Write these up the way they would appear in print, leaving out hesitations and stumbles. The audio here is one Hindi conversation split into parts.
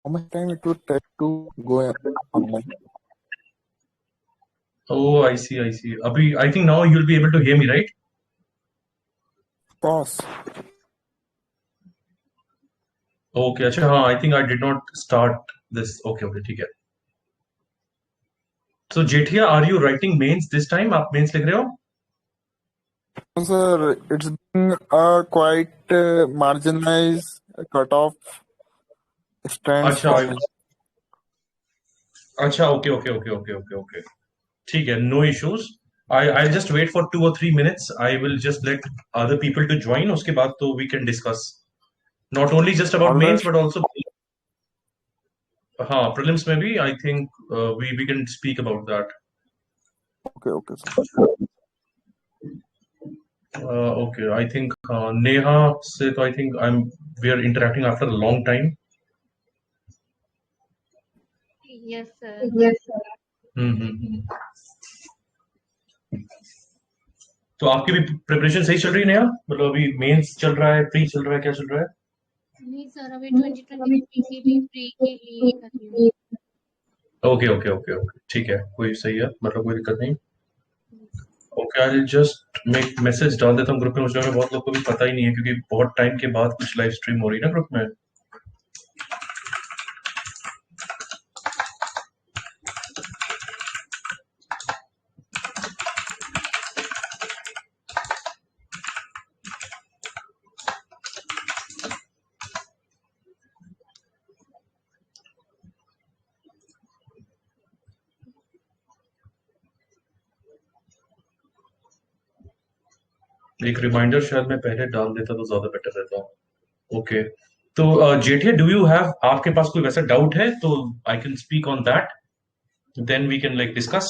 How much time it would take to go online? Oh, I see, I see. Abhi, I think now you'll be able to hear me, right? Pause. Okay, अच्छा हाँ, I think I did not start this. Okay, okay, ठीक है. So Jethia, are you writing mains this time? आप mains लिख रहे हो? No, sir, it's been a quite marginalized cut-off strands अच्छा, for me. अच्छा, okay, okay, okay, okay, okay, okay. ठीक है, no issues. I'll just wait for 2 or 3 minutes. I will just let other people to join. उसके बाद तो we can discuss not only just about All right. mains but also हाँ prelims में भी I think we can speak about that. Okay, okay, sir. Okay, I think Neha से तो I think we are interacting after a long time. Yes, sir. हम्म. तो आपकी भी प्रिपरेशन सही चल रही है नेहा? मतलब अभी मेंस चल रहा है, प्री चल रहा है, क्या चल रहा है? नहीं सर, अभी 2023 की भी प्री के लिए कर रही हूँ। ओके ओके ओके ओके, ठीक है, कोई सही है, मतलब कोई दिक्कत नहीं. Okay, I will just make message डाल देता हूँ ग्रुप में. मुझे लगा बहुत लोग को भी पता ही नहीं है क्योंकि बहुत टाइम के बाद कुछ लाइव स्ट्रीम हो रही है ना ग्रुप में. एक रिमाइंडर शायद मैं पहले डाल देता तो ज्यादा बेटर रहता. ओके, तो जेठिया, डू यू हैव, आपके पास कोई वैसा डाउट है तो I can speak on that, then we can like discuss.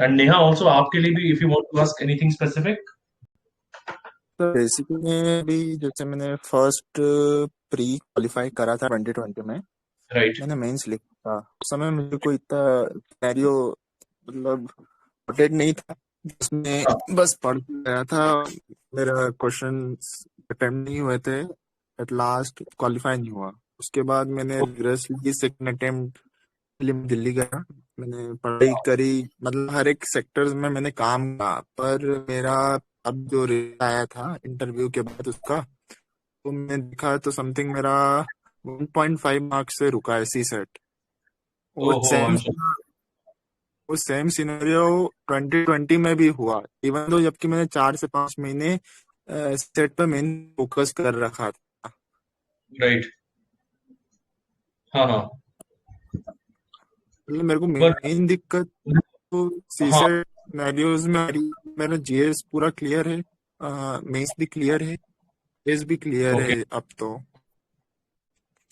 And Neha also, आपके लिए भी if you want to ask anything specific. तो बेसिकली अभी जैसे मैंने फर्स्ट प्री क्वालिफाई करा था 2020 में, राइट. मैंने मेंस लिखा था. उस समय मुझे कोई इतना सिनेरियो मतलब अपडेट नहीं था, जिसमें बस पढ़ के गया था. मेरा क्वेश्चन अटेम्प्ट नहीं हुए थे, एट लास्ट क्वालिफाई नहीं हुआ. उसके बाद मैंने रिग्रेसली सेकंड अटेम्प्ट के लिए दिल्ली गया. मैंने पढ़ाई करी, मतलब हर एक सेक्टर्स में मैंने काम किया. पर मेरा अब जो रिजल्ट आया था इंटरव्यू के बाद उसका, तो मैंने देखा तो समथिंग मेरा 1.5 मार्क्स से रुका है सी सेट. वो ओहो, सेम I'm sorry. वो सेम सिनेरियो 2020 में भी हुआ, इवन दो, जबकि मैंने 4 से 5 महीने सेट पर मेन फोकस कर रखा था. राइट. हाँ हाँ. मतलब मेरे को बट मेन दिक्कत तो सी हाँ. सेट सिनेरियोज में आ रही. मेरा जीएस पूरा क्लियर है, मेंस भी क्लियर है, एस भी क्लियर ओके. है अब तो.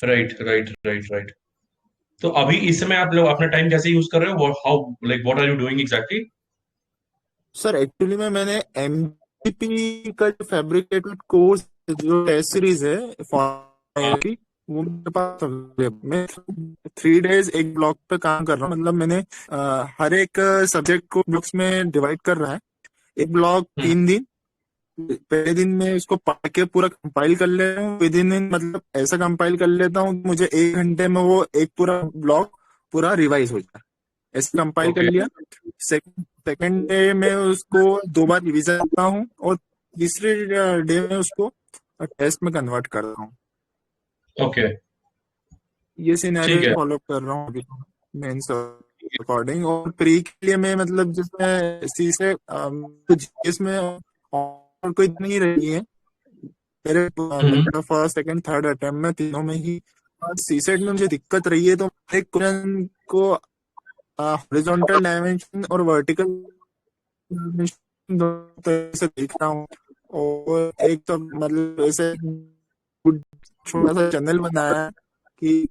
Right right right right. तो अभी इस समय आप लोग अपना टाइम कैसे यूज कर रहे हो? How like what are you doing exactly? Sir actually में मैंने एमपीपी का जो फैब्रिकेटेड कोर्स, जो टेस्ट सीरीज है हाँ. की, वो मेरे पास available है. मैं 3 days एक ब्लॉक पे काम कर रहा हूँ. मतलब मैंने हर एक सब्जेक्ट को ब्लॉक्स में डिवाइड कर रहा है. एक ब्लॉक हम्म. 3 दिन, पहले दिन में उसको पढ़ के पूरा कंपाइल कर लेता हूँ. विद इन, मतलब ऐसा कंपाइल कर लेता हूँ कि मुझे 1 घंटे में वो एक पूरा ब्लॉक पूरा रिवाइज हो जाए. ऐसे कंपाइल कर ओके लिया. सेकंड डे में उसको 2 बार रिवीजन करता हूँ, और तीसरे डे में उसको टेस्ट में कन्वर्ट करता हूँ. ओके, ये ठीक सिनेरियो है. फॉलो कर रहा हूँ अभी मेंस अकॉर्डिंग. और प्री के लिए मैं, मतलब जिसमें सी से कुछ इसमें और कोई नहीं रही है. मेरे हम्म. मतलब फर्स्ट सेकंड थर्ड अटेम्प्ट में तीनों में ही सी सेट में मुझे दिक्कत रही है. तो एक क्वेश्चन को हॉरिजॉन्टल डायमेंशन और वर्टिकल डायमेंशन दोनों तरह से देख रहा हूँ. और एक तो मतलब ऐसे कुछ छोटा सा चैनल बनाया है कि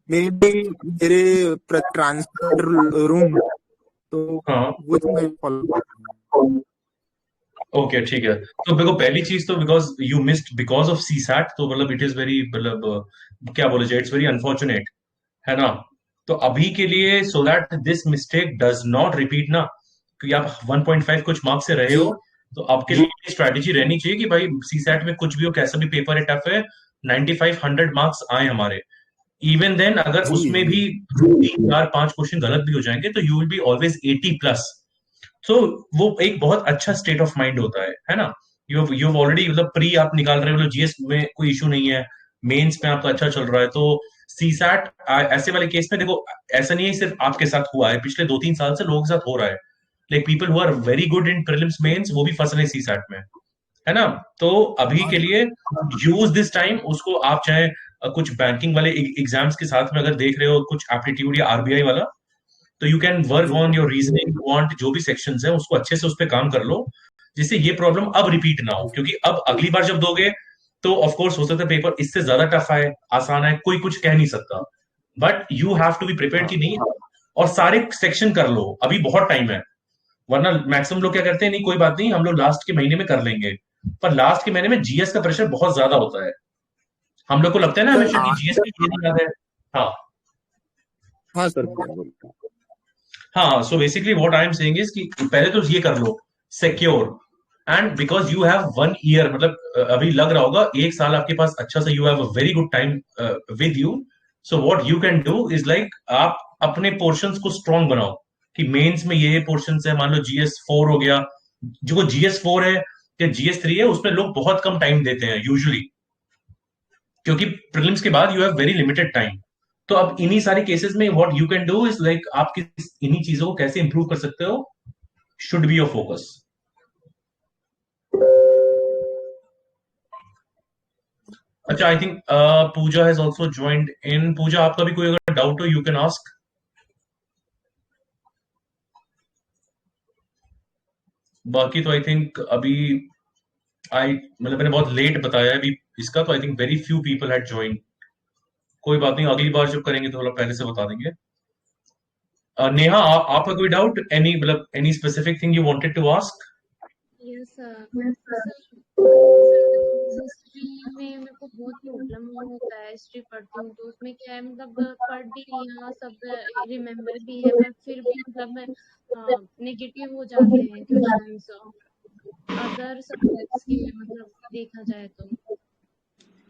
मे बी मेरे ट्रांसफर रूम, तो हाँ. वो जो मैं फॉलो कर रहा हूँ. ओके, ठीक है. तो देखो, पहली चीज तो because you missed because of CSAT, तो मतलब इट इज वेरी, मतलब क्या बोले जाए, इट्स वेरी अनफॉर्चुनेट, है ना? तो अभी के लिए, so that this mistake does not repeat ना, क्योंकि आप 1.5 कुछ मार्क्स से रहे जी हो, तो आपके लिए स्ट्रैटेजी रहनी चाहिए कि भाई सी सैट में कुछ भी हो, कैसा भी पेपर है, टफ है, 95 100 मार्क्स आए हमारे. इवन देन अगर जी उसमें जी भी 3 4 5 क्वेश्चन गलत भी हो जाएंगे तो यू विल बी ऑलवेज 80+। तो वो एक बहुत अच्छा स्टेट ऑफ माइंड होता है ना। यू ऑलरेडी मतलब प्री आप निकाल रहे हो, मतलब जीएस में कोई इशू नहीं है, मेंस में आपका अच्छा चल रहा है, तो सीसैट ऐसे वाले केस में देखो, ऐसा नहीं है सिर्फ आपके साथ हुआ है, पिछले 2 3 साल से लोगों के साथ हो रहा है। Like people who are very good in prelims mains वो भी फंस रहे सीसैट में, है ना। तो अभी हाँ के लिए यूज दिस टाइम उसको, आप चाहे कुछ बैंकिंग वाले एग्जाम्स के साथ में अगर देख रहे हो, कुछ एप्टीट्यूड या आरबीआई वाला, तो यू कैन वर्क जी ऑन योर रीजनिंग क्वांट, जो भी सेक्शंस है उसको अच्छे से उस पर काम कर लो, जिससे ये प्रॉब्लम अब रिपीट ना हो। क्योंकि अब अगली बार जब दोगे तो ऑफ कोर्स हो सकता है पेपर इससे ज्यादा टफ है, आसान है, कोई कुछ कह नहीं सकता, but you have to be prepared कि नहीं। और सारे सेक्शन कर लो, अभी बहुत टाइम है। वरना मैक्सिमम लोग क्या करते हैं, नहीं कोई बात नहीं हम लोग लास्ट के महीने में कर लेंगे, पर लास्ट के महीने में जीएस का प्रेशर बहुत ज्यादा होता है। हम लोग को लगता है ना सर। हमेशा कि जीएस में ये नहीं याद है। हाँ हाँ सर, बोलिए। हाँ, so basically what I am saying is कि पहले तो ये कर लो secure, and because you have 1 year, मतलब अभी लग रहा होगा 1 साल आपके पास अच्छा सा, you have a very good time with you. So what you can do is like आप अपने पोर्शंस को स्ट्रांग बनाओ, कि मेंस में ये पोर्शंस है, मान लो जीएस 4 हो गया, जो जीएस 4 है या जीएस 3 है, उसमें लोग बहुत कम टाइम देते हैं यूजुअली, क्योंकि प्रीलिम्स के बाद you have very limited time. तो अब इन्हीं सारे केसेस में what you can do is like आप किस इन्हीं चीजों को कैसे इंप्रूव कर सकते हो, शुड बी योर फोकस। अच्छा, I think Pooja has also joined in. Pooja, आपका भी कोई अगर डाउट हो यू कैन आस्क। बाकी तो आई थिंक अभी आई मतलब मैंने बहुत लेट बताया है अभी इसका, तो I think very few people had join. कोई बात नहीं, अगली बार जब करेंगे तो थोड़ा पहले से बता देंगे। नेहा, आपका कोई डाउट, एनी मतलब any specific thing you wanted to ask? Yes sir, history में मेरे को बहुत प्रॉब्लम होता है। हिस्ट्री पढ़ती हूँ तो उसमें क्या है, मतलब पढ़ भी लिया, सब रिमेम्बर भी है, पर फिर भी मतलब नेगेटिव हो जाते हैं क्वेश्चंस अदर सब्जेक्ट्स के, मतलब देखा जाए तो।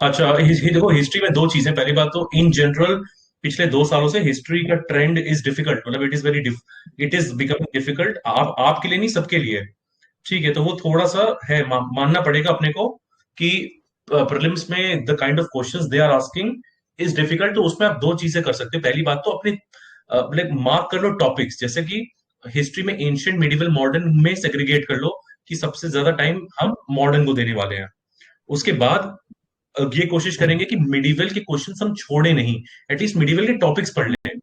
अच्छा, देखो हिस्ट्री में दो चीजें, पहली बात तो इन जनरल पिछले 2 सालों से हिस्ट्री का ट्रेंड इज डिफिकल्ट, मतलब it is very it is becoming difficult, आपके लिए नहीं सबके लिए। ठीक है, तो वो थोड़ा सा है, मानना पड़ेगा अपने को कि प्रीलिम्स में the kind of questions they are asking is difficult. तो उसमें आप दो चीजें कर सकते हैं। पहली बात तो अपने लाइक मार्क कर लो टॉपिक्स, जैसे कि हिस्ट्री में एंशियंट, मिडिवल, मॉडर्न में सेग्रीगेट कर लो कि सबसे ज्यादा टाइम हम मॉडर्न को देने वाले हैं। उसके बाद ये कोशिश करेंगे कि मिडिवल के क्वेश्चंस हम छोड़े नहीं, एटलीस्ट मिडिवल के टॉपिक्स पढ़ लें,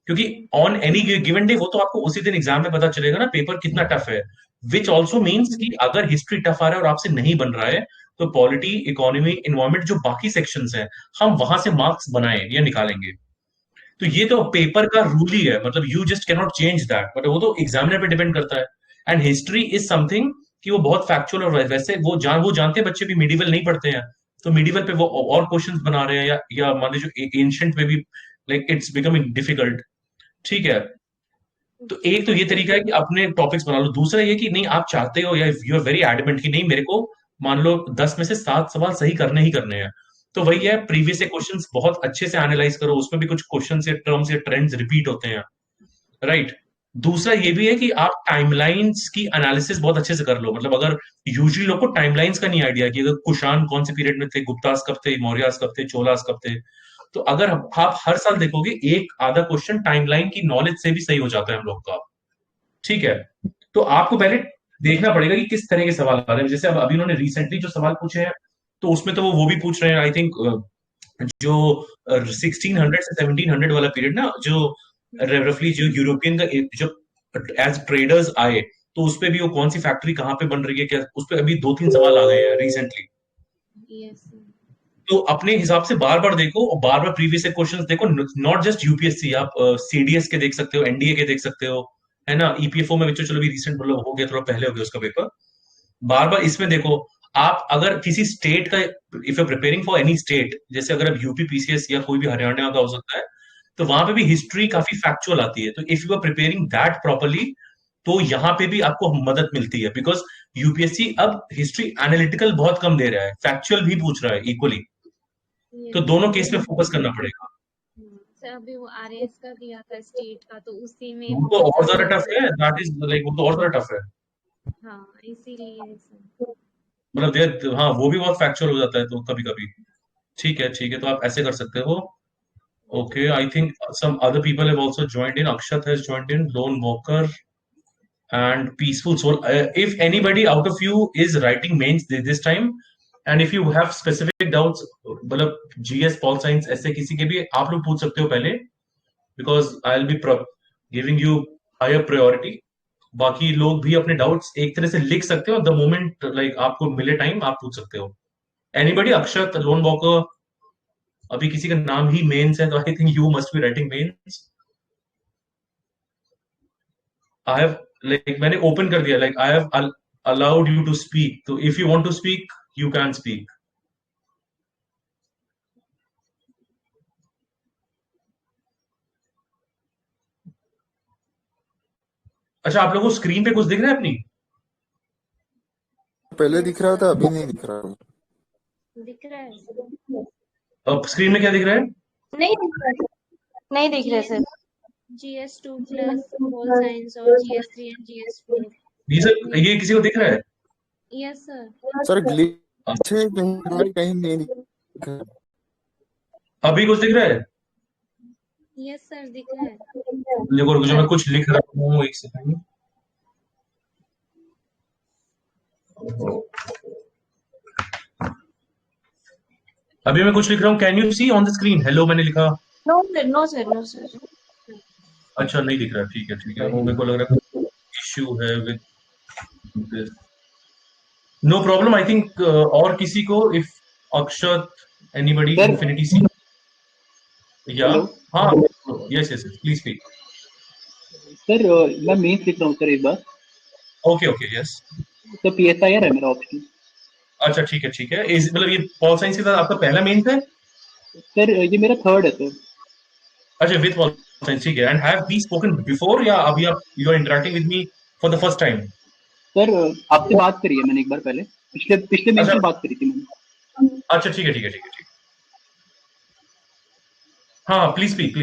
क्योंकि ऑन एनी गिवन डे वो तो आपको उसी दिन एग्जाम में पता चलेगा ना पेपर कितना टफ है। विच ऑल्सो मीन्स कि अगर हिस्ट्री टफ आ रहा है और आपसे नहीं बन रहा है, तो पॉलिटी, इकोनॉमी, इन्वायरमेंट, जो बाकी सेक्शंस हैं, हम वहां से मार्क्स बनाएं या निकालेंगे। तो ये तो पेपर का रूल ही है, मतलब you just can not change that, but वो तो एग्जामिनर पे डिपेंड करता है। एंड हिस्ट्री इज समथिंग कि वो बहुत फैक्चुअल, और वैसे वो जानते हैं बच्चे भी मिडिवल नहीं पढ़ते हैं, तो मिडिवल पे वो और क्वेश्चंस बना रहे हैं, या मान लीजिए एंशियंट पे भी लाइक इट्स बिकमिंग डिफिकल्ट। ठीक है, तो एक तो ये तरीका है कि अपने टॉपिक्स बना लो। दूसरा ये कि नहीं आप चाहते हो या यू आर वेरी एडमेंट कि नहीं मेरे को मान लो 10 में से 7 सवाल सही करने ही करने हैं, तो वही है, प्रीवियस क्वेश्चंस बहुत अच्छे से एनालाइज करो, उसमें भी कुछ क्वेश्चंस या टर्म्स या ट्रेंड्स रिपीट होते हैं, राइट। दूसरा ये भी है कि आप टाइमलाइंस की एनालिसिस बहुत अच्छे से कर लो। मतलब अगर यूजुअली लोग को टाइमलाइंस का नहीं आइडिया कि अगर कुषाण कौन से पीरियड में थे, गुप्तास कब थे, मौर्यास कब थे, चोलास कब थे, तो अगर आप हर साल देखोगे एक आधा क्वेश्चन टाइमलाइन की नॉलेज से भी सही हो जाता है हम लोग का। ठीक है, तो आपको पहले देखना पड़ेगा कि किस तरह के सवाल आ रहे हैं। जैसे अब अभी उन्होंने रिसेंटली जो सवाल पूछे हैं, तो उसमें तो वो भी पूछ रहे हैं आई थिंक, जो 1600 से 1700 वाला पीरियड ना, जो रफली जो यूरोपियन का जो एज ट्रेडर्स आए, तो उस पे भी वो कौन सी फैक्ट्री कहाँ पे बन रही है, क्या उस पे अभी 2 3 सवाल आ गए हैं रिसेंटली। यस तो अपने हिसाब से बार बार देखो और बार बार प्रीवियस क्वेश्चंस देखो, नॉट जस्ट यूपीएससी, आप सीडीएस के देख सकते हो, एनडीए के देख सकते हो, है ना। ईपीएफओ में बच्चों, चलो भी रिसेंट मतलब हो गया, थोड़ा पहले हो गया उसका पेपर, बार बार इसमें देखो। आप अगर किसी स्टेट का, if you preparing for any state, जैसे अगर आप यूपी पीसीएस या कोई भी हरियाणा का हो सकता है, तो वहां पे भी हिस्ट्री काफी फैक्चुअल आती है, तो if you are preparing that properly, तो यहाँ पे भी आपको मदद मिलती है, बिकॉज यूपीएससी अब हिस्ट्री एनालिटिकल बहुत कम दे रहा है, फैक्चुअल भी पूछ रहा है इक्वली। तो यस दोनों केस में फोकस करना पड़ेगा। जैसे अभी वो आरएएस का दिया था स्टेट का, तो उसी में वो तो बहुत और ज्यादा ज्यादा टफ है, दैट इज लाइक वो तो और ज्यादा टफ है। हाँ, इसीलिए सर। मतलब देर हाँ वो भी बहुत फैक्चुअल हो जाता है तो कभी कभी। ठीक है तो आप ऐसे कर सकते हो। Okay I think some other people have also joined in, Akshat has joined in, Lone Walker and peaceful soul. If anybody out of you is writing mains this time, and if you have specific doubts, मतलब GS पॉल साइंस ऐसे किसी के भी आप लोग पूछ सकते हो पहले, because I'll be giving you higher priority. बाकी लोग भी अपने डाउट्स एक तरह से लिख सकते हो, द मोमेंट लाइक आपको मिले टाइम आप पूछ सकते हो। एनीबडी, अक्षत, लोन वॉकर, अभी किसी का नाम ही मेंस है तो I think you must be writing mains. I have like मैंने ओपन कर दिया, like I have allowed you to speak, तो if you want to speak you can speak. अच्छा आप लोगों को स्क्रीन पे कुछ दिख रहा है अपनी? पहले दिख रहा था, अभी सर नहीं दिख रहा। दिख रहा है अब स्क्रीन में क्या दिख रहा है? नहीं दिख रहा है, नहीं दिख रहा है sir. GS2 plus pol science और GS3 एंड GS4। ये किसी को दिख रहा है? Yes sir. सर ग्लिच है कहीं कहीं नहीं दिख रहा। अभी कुछ दिख रहा है? यस सर दिख रहा है। देखो रुको, जो मैं कुछ लिख रहा हूँ, एक सेकंड। अभी मैं कुछ लिख रहा हूँ, can you see on the screen? Hello मैंने लिखा। No sir, no sir, no sir. अच्छा नहीं दिख रहा, ठीक है वो मेरे को लग रहा है इश्यू है with this. No problem I think. और किसी को, if Akshat, anybody, sir infinity C या हेलो हाँ yes yes please speak. Sir मैं मेंस लिख रहा हूँ सर एक बार। Okay yes. तो PSIR है मेरा ऑप्शन। अच्छा ठीक है इस मतलब ये पॉल साइंस के साथ आपका पहला मेंस है? सर ये मेरा थर्ड है सर। अच्छा विद पॉल साइंस, ठीक है। And have we spoken before या अभी आप you are interacting with me for the first time? Sir आपसे बात करी है मैंने एक बार पहले, पिछले पिछले मेंस अच्छा में बात करी थी मैंने। अच्छा ठीक है। हाँ प्लीज स्पीक।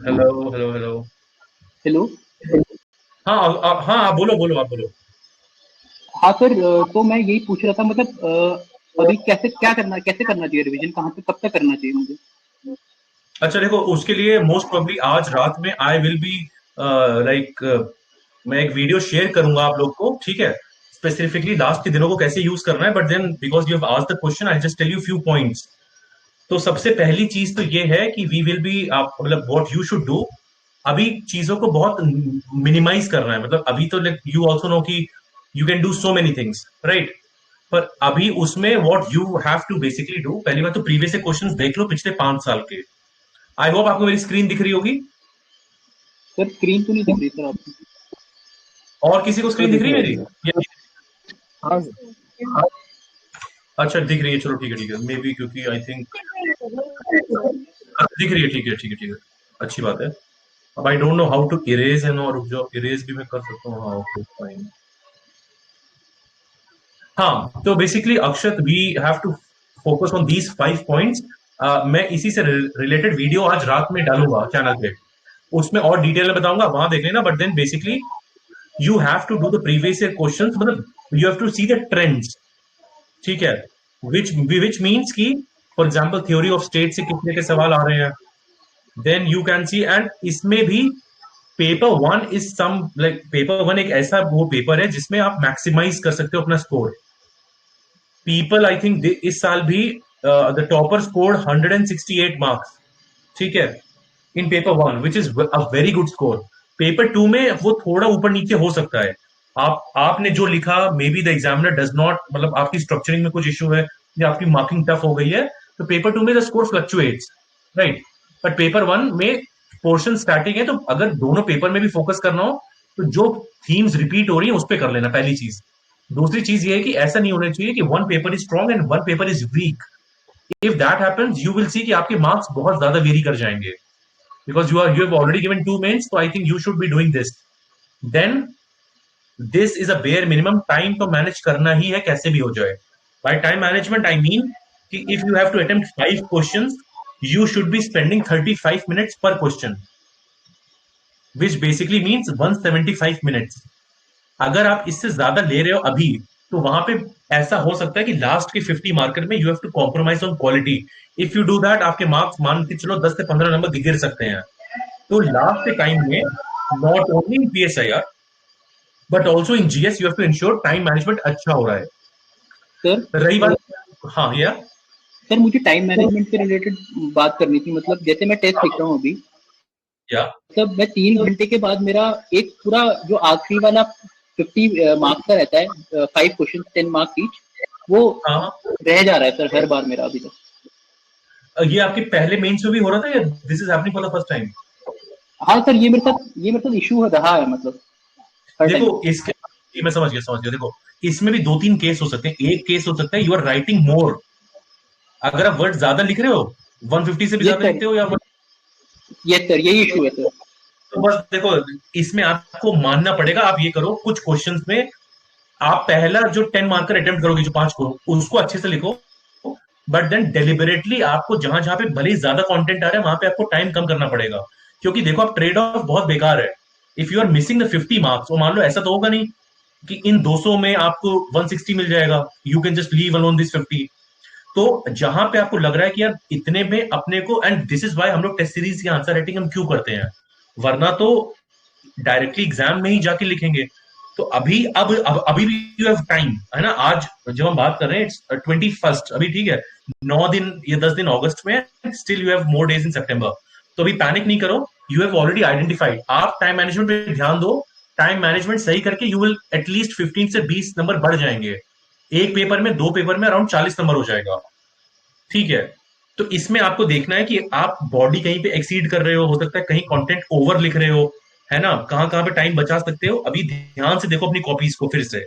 हेलो। हेलो हाँ हाँ आप बोलो आप बोलो। हाँ सर तो मैं यही पूछ रहा था मतलब अभी कैसे करना चाहिए रिवीजन, कहाँ से कब तक करना चाहिए मुझे? अच्छा देखो, उसके लिए मोस्ट प्रोबेबली आज रात में आई विल बी लाइक मैं एक वीडियो शेयर करूंगा आप लोग को, ठीक है, स्पेसिफिकली लास्ट के दिनों को कैसे यूज करना है। But then because you have asked the question I just tell you few points. तो सबसे पहली चीज तो ये है कि वी विल बी आप मतलब व्हाट यू शुड डू, अभी चीजों को बहुत मिनिमाइज करना है। मतलब अभी तो लाइक यू आल्सो नो कि you can do so many things right, पर अभी उसमें what you have to basically do, पहली बात तो प्रीवियस से क्वेश्चंस देख लो पिछले 5 साल के। आई होप आपको मेरी स्क्रीन दिख रही होगी। सर स्क्रीन तो नहीं दिख रही सर आपको। और किसी को सर स्क्रीन दिख दिख रही है रहा मेरी? है। हाँ यस सर। सर। अच्छा दिख रही है, चलो ठीक है मे बी क्योंकि आई थिंक दिख रही है, ठीक है अच्छी बात है। अब I don't know how to erase and, और जो इरेज भी मैं कर सकता हूँ। हाँ ओके फाइन। हाँ तो basically Akshat we have to focus on these 5 points. मैं इसी से रिलेटेड वीडियो आज रात में डालूंगा चैनल पे, उसमें और डिटेल में बताऊंगा, वहां देख लेना। But then basically you have to do the previous year questions, मतलब you have to see the trends, ठीक है, विच मीन्स की for example theory of state से कितने के सवाल आ रहे हैं, then you can see. And इसमें भी paper 1 is some like paper 1 एक ऐसा वो पेपर है जिसमें आप मैक्सिमाइज कर सकते हो अपना स्कोर। पीपल आई थिंक इस साल भी द टॉपर स्कोर 168 मार्क्स, ठीक है, इन paper 1 which is a very good score. Paper 2 में वो थोड़ा ऊपर नीचे हो सकता है। आपने जो लिखा may be the examiner does not, मतलब आपकी स्ट्रक्चरिंग में कुछ इश्यू है या आपकी मार्किंग टफ हो गई है, तो पेपर 2 में the score fluctuates right. But paper 1 में पोर्शन स्टैटिक है, तो अगर दोनों पेपर में भी फोकस करना हो तो जो थीम्स रिपीट हो रही है उस पर कर लेना, पहली चीज। दूसरी चीज ये है कि ऐसा नहीं होना चाहिए कि one paper is strong and one paper is weak. If that happens you will see कि आपके मार्क्स बहुत ज्यादा वेरी कर जाएंगे, because you have already given 2 mains, so I think you should be doing this. Then this is a bare minimum, time तो मैनेज करना ही है कैसे भी हो जाए। By time management I mean कि if you have to attempt 5 questions, you should be spending 35 minutes per question, which basically means 175 minutes। अगर आप इससे ज्यादा ले रहे हो अभी, तो वहां पे ऐसा हो सकता है कि लास्ट के 50 मार्कर में you have to compromise on quality. If you do that, आपके मार्क्स मान के चलो 10 से 15 नंबर गिर सकते हैं। तो लास्ट के टाइम में not only in PSIR but also in GS you have to ensure time management अच्छा हो रहा है। सर रही बात, हाँ या सर मुझे टाइम मैनेजमेंट से रिलेटेड बात करनी थी। मतलब जैसे मैं टेस्ट लिख रहा हूँ अभी, या मतलब मैं 3 घंटे के बाद मेरा एक पूरा जो आखिरी वाला 50 मार्क्स का रहता है, 5 क्वेश्चन 10 मार्क्स ईच, वो हाँ, रह जा रहा है सर हर बार मेरा अभी तक। ये आपके पहले मेंस में भी हो रहा था या this is happening for the first time? हाँ सर, ये मेरे साथ इशू रहा है, मतलब हर टाइम। देखो इसके, ये मैं समझ गया। देखो इसमें भी 2-3 केस हो सकते हैं। एक केस हो सकता है यू आर राइटिंग मोर, अगर आप वर्ड ज्यादा लिख रहे हो, 150 से भी यस ज्यादा सर, लिखते हो या यस सर, यही इशू है सर। तो बस देखो, इसमें आपको मानना पड़ेगा। आप ये करो, कुछ क्वेश्चंस में आप पहला जो 10 मार्कर अटेम्प्ट करोगे, जो 5 को, उसको अच्छे से लिखो, बट देन डेलिबरेटली आपको जहां जहां पे भले ही ज्यादा कंटेंट आ रहा है वहां पे आपको टाइम कम करना पड़ेगा। क्योंकि देखो आप ट्रेड ऑफ बहुत बेकार है। If you are missing the 50 marks, और मान लो ऐसा तो होगा नहीं कि इन 200 में आपको 160 मिल जाएगा, you can just leave alone this 50। तो जहां पे आपको लग रहा है कि यार इतने में अपने को, एंड दिस इज वाई हम लोग टेस्ट सीरीज की आंसर राइटिंग हम क्यों करते हैं, वरना तो डायरेक्टली एग्जाम में ही जाके लिखेंगे। तो अभी अब अभी भी यू हैव टाइम, है ना। आज जब हम बात कर रहे हैं इट्स 21st, अभी ठीक है, 9 दिन या 10 दिन अगस्त में, still you have more days in सितंबर। तो अभी पैनिक नहीं करो, यू हैव ऑलरेडी आइडेंटिफाइड। आप टाइम मैनेजमेंट पे ध्यान दो, टाइम मैनेजमेंट सही करके यू विल एटलीस्ट 15 से 20 नंबर बढ़ जाएंगे। एक पेपर में, 2 पेपर में अराउंड 40 नंबर हो जाएगा, ठीक है। तो इसमें आपको देखना है कि आप बॉडी कहीं पे एक्सीड कर रहे हो सकता है कहीं कंटेंट ओवर लिख रहे हो, है ना, कहां कहां पे टाइम बचा सकते हो। अभी ध्यान से देखो अपनी कॉपीज को फिर से,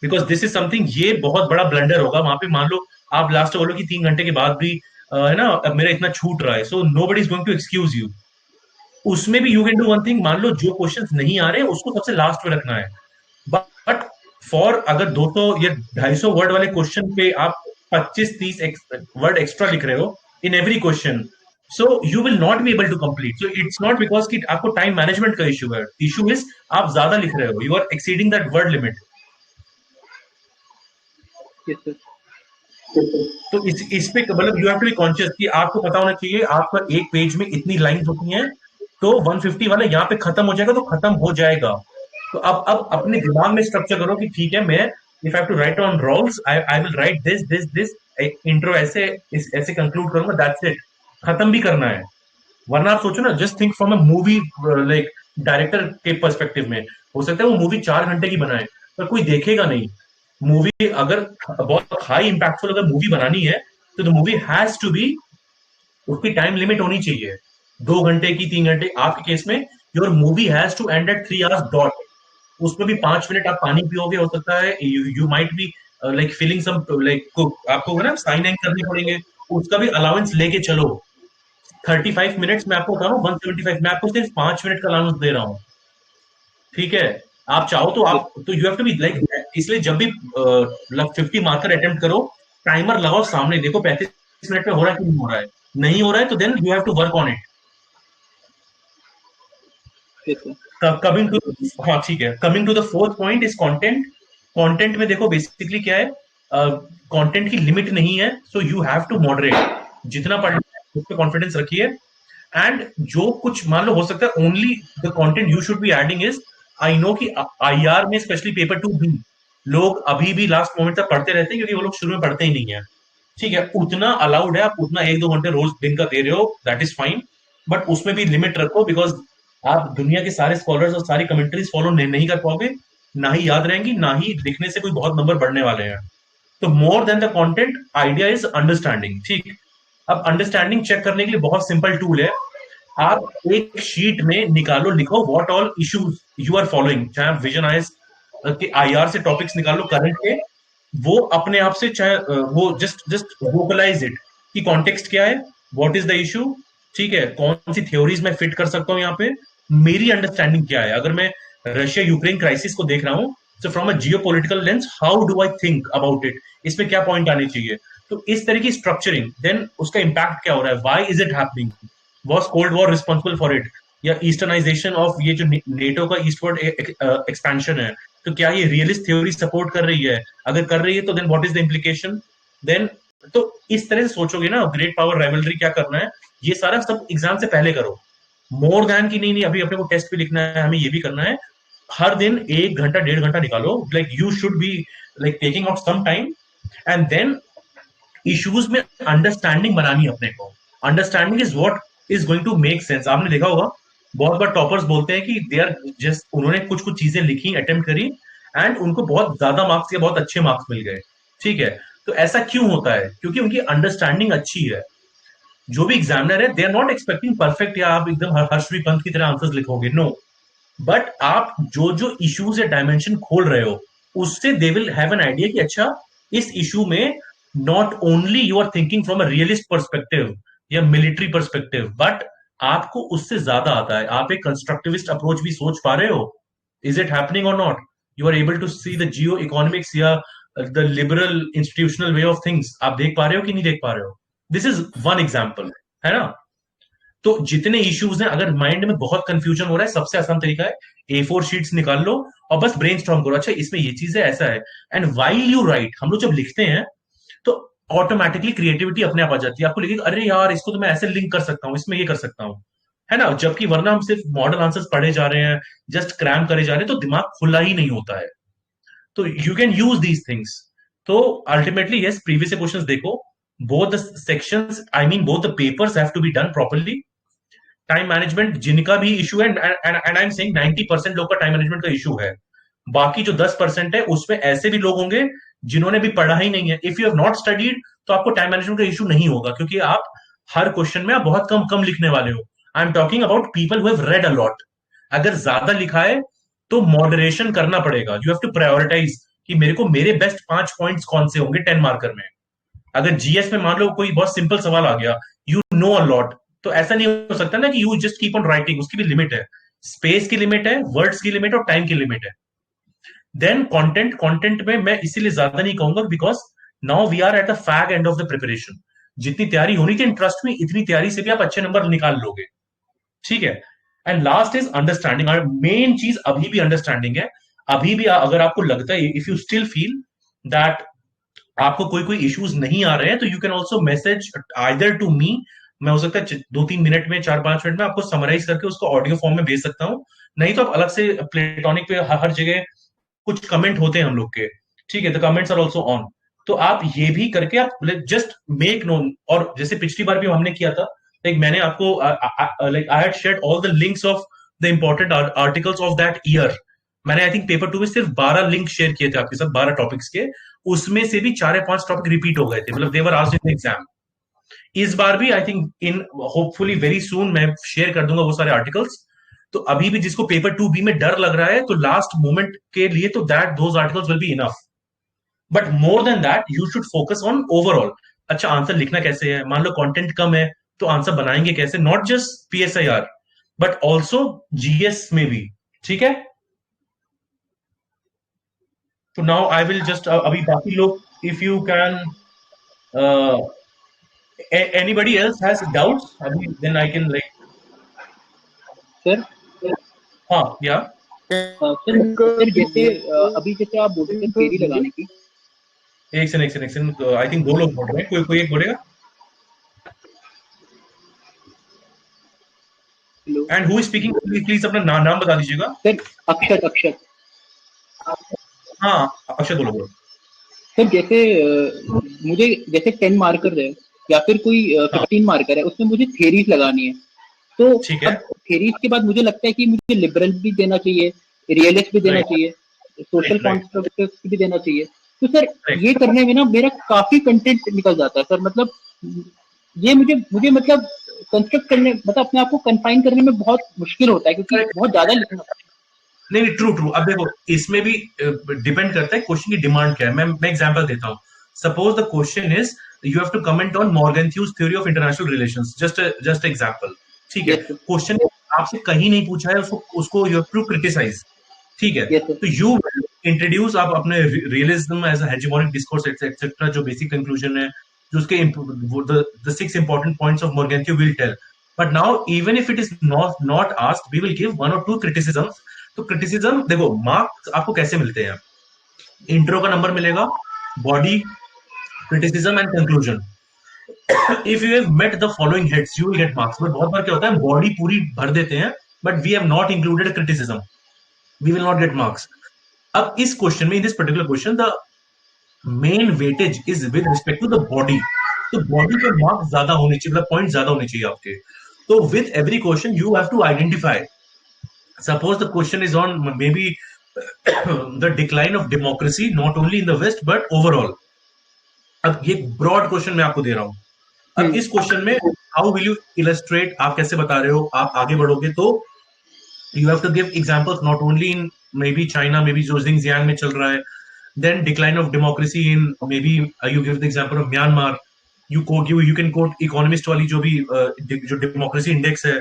बिकॉज दिस इज समथिंग, ये बहुत बड़ा ब्लंडर होगा वहां पे। मान लो आप लास्ट बोलो कि 3 घंटे के बाद भी है ना, अब मेरा इतना छूट रहा है, so nobody is going to excuse you. उसमें भी you can do one thing, मान लो जो क्वेश्चंस नहीं आ रहे उसको सबसे लास्ट में रखना है, बट फॉर अगर 200 या 250 वर्ड वाले क्वेश्चन पे आप 25-30 वर्ड एक्स्ट्रा लिख रहे हो in every question, so you will not be able to complete. So it's not because कि आपको टाइम मैनेजमेंट का इशू है, इशू इज आप ज्यादा लिख रहे हो, you are exceeding that word limit. Yes sir. तो इस पे मतलब you have to be conscious कि आपको पता होना चाहिए आपका एक पेज में इतनी लाइंस होती हैं, तो 150 वाला यहाँ पे खत्म हो जाएगा तो खत्म हो जाएगा। तो अब अपने दिमाग में स्ट्रक्चर करो कि ठीक है, मैं if I have to write on roles, I will write this this this, intro ऐसे ऐसे कंक्लूड करूंगा, दैट्स इट। खत्म भी करना है, वरना आप सोचो ना, just think from a movie, like director के पर्सपेक्टिव में, हो सकता है वो मूवी 4 घंटे की बनाए पर कोई देखेगा नहीं। मूवी अगर बहुत हाई इंपैक्टफुल अगर मूवी बनानी है, तो the movie has to be, उसकी टाइम लिमिट होनी चाहिए 2 घंटे की, 3 घंटे। आपके केस में your movie has to end at 3 hours dot. उसमें भी 5 मिनट आप पानी पियोगे, हो सकता है you might be like feeling some, like आपको ना साइन इन करने पड़ेंगे, उसका भी अलाउंस लेके चलो। 35 मिनट्स में आपको बता रहा हूँ, 175, मैं आपको सिर्फ 5 मिनट का अलाउंस दे रहा हूँ, ठीक है। आप चाहो तो आप, तो you have to be like, इसलिए जब भी 50 मार्कर अटेम्प्ट करो, टाइमर लगाओ सामने, देखो 35 मिनट में हो रहा है कि नहीं हो रहा है। नहीं हो रहा है तो then you have to work on it. Yes sir. Coming to, हाँ ठीक है, coming to the fourth point is content. Content में देखो बेसिकली क्या है, कंटेंट की लिमिट नहीं है, so you have to moderate. जितना पढ़ना है उस पर कॉन्फिडेंस रखिए। एंड जो कुछ मान लो हो सकता है, only the content you should be adding is, I know कि IR में स्पेशली पेपर 2 भी लोग अभी भी लास्ट मोमेंट तक पढ़ते रहते हैं, क्योंकि वो लोग शुरू में पढ़ते ही नहीं है, ठीक है। उतना अलाउड है, आप उतना 1-2 घंटे रोज दिन का दे रहे हो, दैट इज फाइन, बट उसमें भी लिमिट रखो, बिकॉज आप दुनिया के सारे स्कॉलर्स और सारी कमेंट्रीज फॉलो नहीं कर पाओगे, ना ही याद रहेंगी, ना ही लिखने से कोई बहुत नंबर बढ़ने वाले हैं। तो more than the content, idea is understanding, ठीक। अब अंडरस्टैंडिंग चेक करने के लिए बहुत सिंपल टूल है। आप एक शीट में निकालो, लिखो what all issues you are following, चाहे आप विजन आईज के IR से टॉपिक्स निकालो करंट के, वो अपने आप से, चाहे वो जस्ट वोकलाइज इट कि कॉन्टेक्स्ट क्या है, व्हाट इज द इशू, ठीक है, कौन सी थ्योरीज मैं फिट कर सकता हूँ यहाँ पे, मेरी अंडरस्टैंडिंग क्या है। अगर मैं रशिया यूक्रेन क्राइसिस को देख रहा हूँ, so from a geopolitical lens how do I think about it, इसमें क्या पॉइंट आने चाहिए, तो इस तरह की स्ट्रक्चरिंग, देन उसका इम्पैक्ट क्या हो रहा है, why is it happening, was cold war responsible for it, या ईस्टर्नाइजेशन ऑफ ये जो नेटो का ईस्टवर्ड एक्सपेंशन है, तो क्या ये रियलिस्ट थ्योरी सपोर्ट कर रही है, अगर कर रही है तो then what is the implication, then तो इस तरह से सोचोगे ना ग्रेट पावर राइवलरी क्या करना है, ये सारा सब एग्जाम से पहले करो, मोर देन की नहीं अभी अपने को टेस्ट भी लिखना है, हमें ये भी करना है, हर दिन 1 घंटा 1.5 घंटा निकालो, like you should be like taking out some time, and then issues में अंडरस्टैंडिंग बनानी अपने को, understanding is what is going to make sense. आपने देखा होगा बहुत बार टॉपर्स बोलते हैं कि दे आर जस्ट, उन्होंने कुछ कुछ चीजें लिखी, अटेम्प्ट करी, एंड उनको बहुत ज्यादा मार्क्स या बहुत अच्छे मार्क्स मिल गए, ठीक है, तो ऐसा क्यों होता है, क्योंकि उनकी अंडरस्टैंडिंग अच्छी है। जो भी एग्जामिनर है they are not expecting perfect या आप एकदम हर्षवी पंत की तरह आंसर्स लिखोगे, नो, बट आप जो जो इश्यूज या डायमेंशन खोल रहे हो उससे they will have an idea कि अच्छा इस इशू में not only you are thinking from a realist perspective या मिलिट्री पर्सपेक्टिव, बट आपको उससे ज्यादा आता है, आप एक कंस्ट्रक्टिविस्ट अप्रोच भी सोच पा रहे हो, इज इट हैपनिंग और not, you are able to see the geo economics या the liberal institutional way of things, आप देख पा रहे हो कि नहीं देख पा रहे हो, दिस इज वन एग्जाम्पल, है ना। तो जितने इश्यूज हैं, अगर माइंड में बहुत कंफ्यूजन हो रहा है, सबसे आसान तरीका है A4 शीट्स निकाल लो और बस ब्रेनस्टॉर्म करो, अच्छा इसमें ये चीज है, ऐसा है, एंड व्हाइल यू राइट, हम लोग जब लिखते हैं तो ऑटोमेटिकली क्रिएटिविटी अपने आप आ जाती है, आपको लगेगा अरे यार इसको तो मैं ऐसे लिंक कर सकता हूँ, इसमें ये कर सकता हूँ, है ना, जबकि वरना हम सिर्फ मॉडल आंसर्स पढ़े जा रहे हैं, जस्ट क्रैम करे जा रहे हैं, तो दिमाग खुला ही नहीं होता है, तो you can use these things. तो अल्टीमेटली यस, प्रीवियस क्वेश्चंस देखो, both the sections, I mean both the papers have to be done properly, time management जिनका भी इशू है, एंड आई एम सेइंग 90% लोग का टाइम मैनेजमेंट का इशू है, बाकी जो 10% है उसमें ऐसे भी लोग होंगे जिन्होंने भी पढ़ा ही नहीं है, if you have not studied तो आपको टाइम मैनेजमेंट का इशू नहीं होगा, क्योंकि आप हर क्वेश्चन में आप बहुत कम कम लिखने वाले हो, I am talking about people who have read a lot, अगर ज्यादा लिखा है तो मॉडरेशन करना पड़ेगा, यू हैव टू प्रायोरिटाइज कि मेरे को मेरे बेस्ट 5 पॉइंट्स कौन से होंगे 10 मार्कर में, अगर जीएस में मान लो कोई बहुत सिंपल सवाल आ गया, यू नो अ लॉट, तो ऐसा नहीं हो सकता ना कि you just keep on writing, उसकी भी लिमिट है, स्पेस की लिमिट है, वर्ड्स की लिमिट और टाइम की लिमिट है। देन कंटेंट में मैं इसीलिए ज्यादा नहीं कहूंगा, because now we are at the fag end of the preparation, जितनी तैयारी होनी थी ट्रस्ट में, इतनी तैयारी से भी आप अच्छे नंबर निकाल लोगे, ठीक है। एंड लास्ट इज अंडरस्टैंडिंग, और मेन चीज अभी भी अंडरस्टैंडिंग है, अभी भी अगर आपको लगता है, if you still feel that आपको कोई कोई इश्यूज नहीं आ रहे हैं, तो you can also message either to me, मैं हो सकता है 2-3 मिनट में 4-5 मिनट में आपको समराइज करके उसको ऑडियो फॉर्म में भेज सकता हूँ, नहीं तो आप अलग से प्लेटोनिक पे हर जगह कुछ कमेंट होते हैं हम लोग के, ठीक है, the comments are also on, तो आप ये भी करके आप जस्ट मेक नोन, और जैसे पिछली बार भी हमने किया था, लाइक मैंने आपको like I had shared all the links of the important articles of that year, मैंने आई थिंक पेपर 2 में सिर्फ 12 लिंक शेयर किए थे आपके साथ, 12 टॉपिक्स के, उसमें से भी 4 या 5 टॉपिक रिपीट हो गए थे, मतलब दे वर आस्क्ड इन एग्जाम। इस बार भी I think in hopefully very soon मैं शेयर कर दूंगा वो सारे आर्टिकल्स, तो अभी भी जिसको पेपर 2B में डर लग रहा है, तो लास्ट मोमेंट के लिए तो that those articles will be enough, but more than that you should focus on overall, अच्छा आंसर लिखना कैसे है, मान लो कंटेंट कम है तो आंसर बनाएंगे कैसे, not just PSIR but also GS में भी, ठीक है। तो नाउ आई विल जस्ट अभी बाकी लोग if you can anybody else has doubts अभी, then I can like sir हाँ या सर जैसे अभी जैसे आप बोल रहे थे थ्योरी लगाने की, एक सेकंड आई थिंक 2 लोग बोल रहे हैं, कोई एक बोलेगा, and who is speaking, please अपना नाम बता दीजिएगा। सर अक्षर हाँ अक्षय बोलो। सर जैसे मुझे जैसे 10 मार्कर है या फिर कोई 15 मार्कर है, उसमें मुझे थ्योरीज लगानी है, तो अब थ्योरीज के बाद मुझे लगता है कि मुझे लिबरल भी देना चाहिए, रियलिस्ट भी देना चाहिए, सोशल कॉन्स्ट्रक्टिव भी देना चाहिए, तो सर ये करने में ना मेरा काफी कंटेंट निकल जाता है सर, मतलब ये मुझे मतलब कंस्ट्रक्ट करने, मतलब अपने आप को कंफाइन करने में बहुत मुश्किल होता है, क्योंकि बहुत ज्यादा लिखना। नहीं ट्रू अब देखो इसमें भी डिपेंड करता है क्वेश्चन की डिमांड क्या है, मैं एग्जांपल देता हूँ, suppose the question is you have to comment on Morgenthau's theory of international relations, just example, ठीक है, क्वेश्चन आपसे कहीं नहीं पूछा है, उसको यू हैव टू क्रिटिसाइज, ठीक है। Yes, sir. तो यू इंट्रोड्यूस आप अपने realism as a hegemonic discourse etcetera, जो बेसिक कंक्लूजन है, जो उसके the 6 important points of Morgenthau will tell. But now even if it is not asked, we will give 1 or 2 criticisms. तो क्रिटिसिज्म देखो, मार्क्स आपको कैसे मिलते हैं? इंट्रो का नंबर मिलेगा, body, criticism and conclusion. If you have met the following heads, you will get marks. But बहुत बार क्या होता है, बॉडी पूरी भर देते हैं, but we have not included a criticism, we will not get marks. अब इस क्वेश्चन में, in this particular question, the main weightage is with respect to the body. तो बॉडी पर मार्क्स ज्यादा होने चाहिए, मतलब पॉइंट ज्यादा होने चाहिए आपके. तो with every question you have to identify. Suppose the question is on maybe the decline of democracy, not only in the west but overall. अब ये ब्रॉड क्वेश्चन मैं आपको दे रहा हूं. अब इस क्वेश्चन में हाउ विल यू इलस्ट्रेट, आप कैसे बता रहे हो, आप आगे बढ़ोगे तो you have to give examples not only in maybe China, maybe जो Xinjiang में चल रहा है, then decline of democracy in maybe you give the example of Myanmar. You can quote economist वाली जो भी जो democracy index है,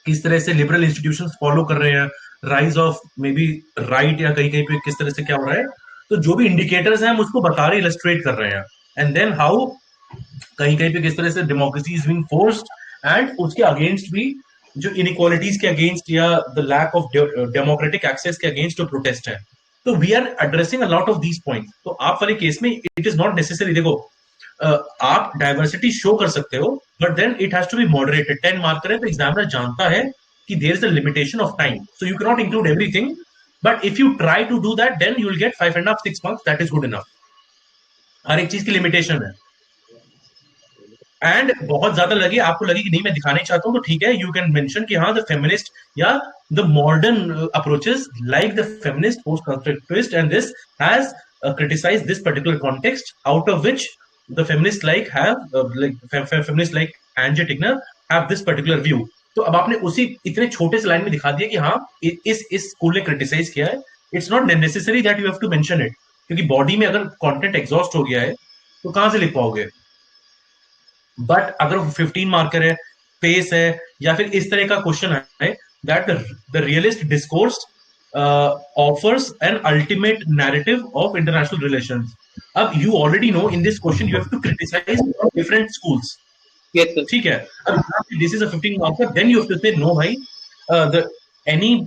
किस तरह से liberal institutions follow कर रहे हैं, rise of maybe right या कहीं कहीं पे किस तरह से क्या हो रहा है. तो जो भी indicators हैं हम उसको बता रहे, illustrate कर रहे हैं. And then how कहीं कहीं पे किस तरह से democracy is being forced, and उसके against भी जो इनइक्वालिटीज के अगेंस्ट या the lack of democratic access के अगेंस्ट जो प्रोटेस्ट है. तो we are addressing a lot of these points. तो आप वाले केस में इट इज नॉट नेसेसरी. देखो, आप डाइवर्सिटी शो कर सकते हो, but then it has to be moderated. 10 marker है तो एग्जामिनर जानता है कि there is a limitation of time, so you can not include everything. But if you try to do that, then you will get 5.5 6 marks. That is good enough. हर एक चीज की लिमिटेशन है. एंड बहुत ज्यादा लगे, आपको लगे कि नहीं मैं दिखाना ही चाहता हूं, तो ठीक है, यू कैन मेंशन कि हाँ, द फेमिनिस्ट या the modern approaches like the feminist post constructivist and this has criticise this particular context, out of which the feminist like feminist like Ann Tickner have this particular view. तो अब आपने उसी इतने छोटे से लाइन में दिखा दिया कि हाँ, इस स्कूल ने क्रिटिसाइज किया है. It's not necessary that you have to mention it, क्योंकि बॉडी में अगर कंटेंट एग्जॉस्ट हो गया है तो कहां से लिख पाओगे. बट अगर 15 मार्कर है, पेस है, या फिर इस तरह का क्वेश्चन है that the realist discourse offers an ultimate narrative of international relations. अब you already know in this question you have to criticise different schools. ठीक है. अब this is a 15 marker, then you have to say no भाई, the any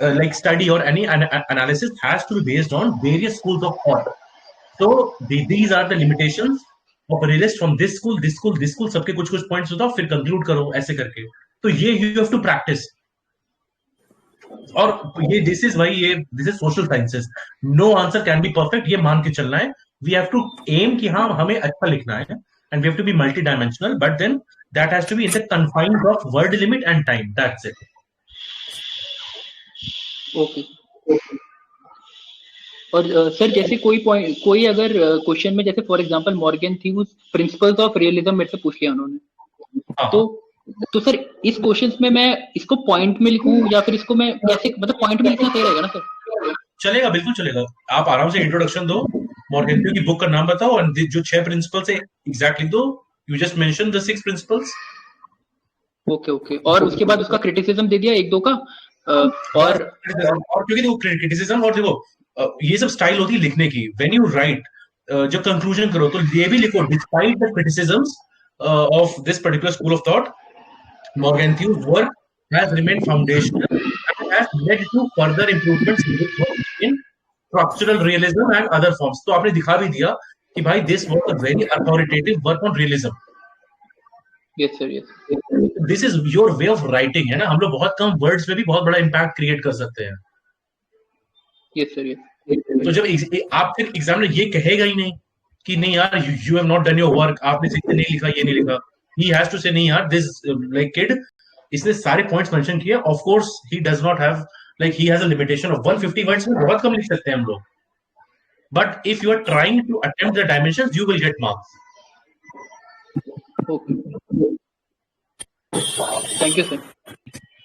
like study or any analysis has to be based on various schools of thought. So these are the limitations of a realist from this school, this school, this school. सबके कुछ कुछ पॉइंट्स बताओ, फिर कंक्लूड करो ऐसे करके. तो ये यू हैव टू प्रैक्टिस. और ये this is social sciences. No answer can be perfect, ये मान के चलना है. वी हैव टू एम कि हाँ, हमें अच्छा लिखना है, and we have to be multi dimensional, but then that has to be in the confines of word limit and time. That's it. Okay. और सर, जैसे कोई अगर क्वेश्चन में, जैसे for example Morgenthau principles of realism मेरे से पूछ लिया उन्होंने, तो सर इस क्वेश्चन में मैं इसको पॉइंट में लिखूं या फिर इसको मैं कैसे, मतलब पॉइंट में लिखना सही रहेगा ना सर? चलेगा, बिल्कुल चलेगा. आप आराम से इंट्रोडक्शन दो, मॉर्गेंथ्यू की बुक का नाम बताओ, और जो 6 प्रिंसिपल्स है एग्जैक्टली दो. You just mention the 6 principles. Okay. और उसके बाद उसका क्रिटिसिज्म दे दिया 1-2 का. और क्योंकि देखो, क्रिटिसिज्म और देखो, ये सब स्टाइल होती है लिखने की. व्हेन यू राइट, जब कंक्लूजन करो तो ये भी लिखो, despite the criticisms of this particular school of thought, Morgenthau's work has remained foundational and has led to further improvements in structural realism and other forms. तो आपने दिखा भी दिया कि भाई this was a very authoritative work on realism. Yes sir, yes. This is your way of writing, है ना. हम लोग बहुत कम वर्ड्स में भी बहुत बड़ा इम्पैक्ट क्रिएट कर सकते हैं. Yes sir, yes. तो जब आप फिर एग्जाम में ये कहेगा ही नहीं कि नहीं यार, you have not done your work, आपने सीधे नहीं लिखा, ये नहीं लिखा. He has to say नहीं यार, this like kid, इसने सारे पॉइंट्स मेंशन किए. Of course he does not have, like he has a limitation of 150 words में बहुत कम लिख सकते हैं हम लोग. But if you are trying to attempt the dimensions, you will get marks. Okay. Thank you sir.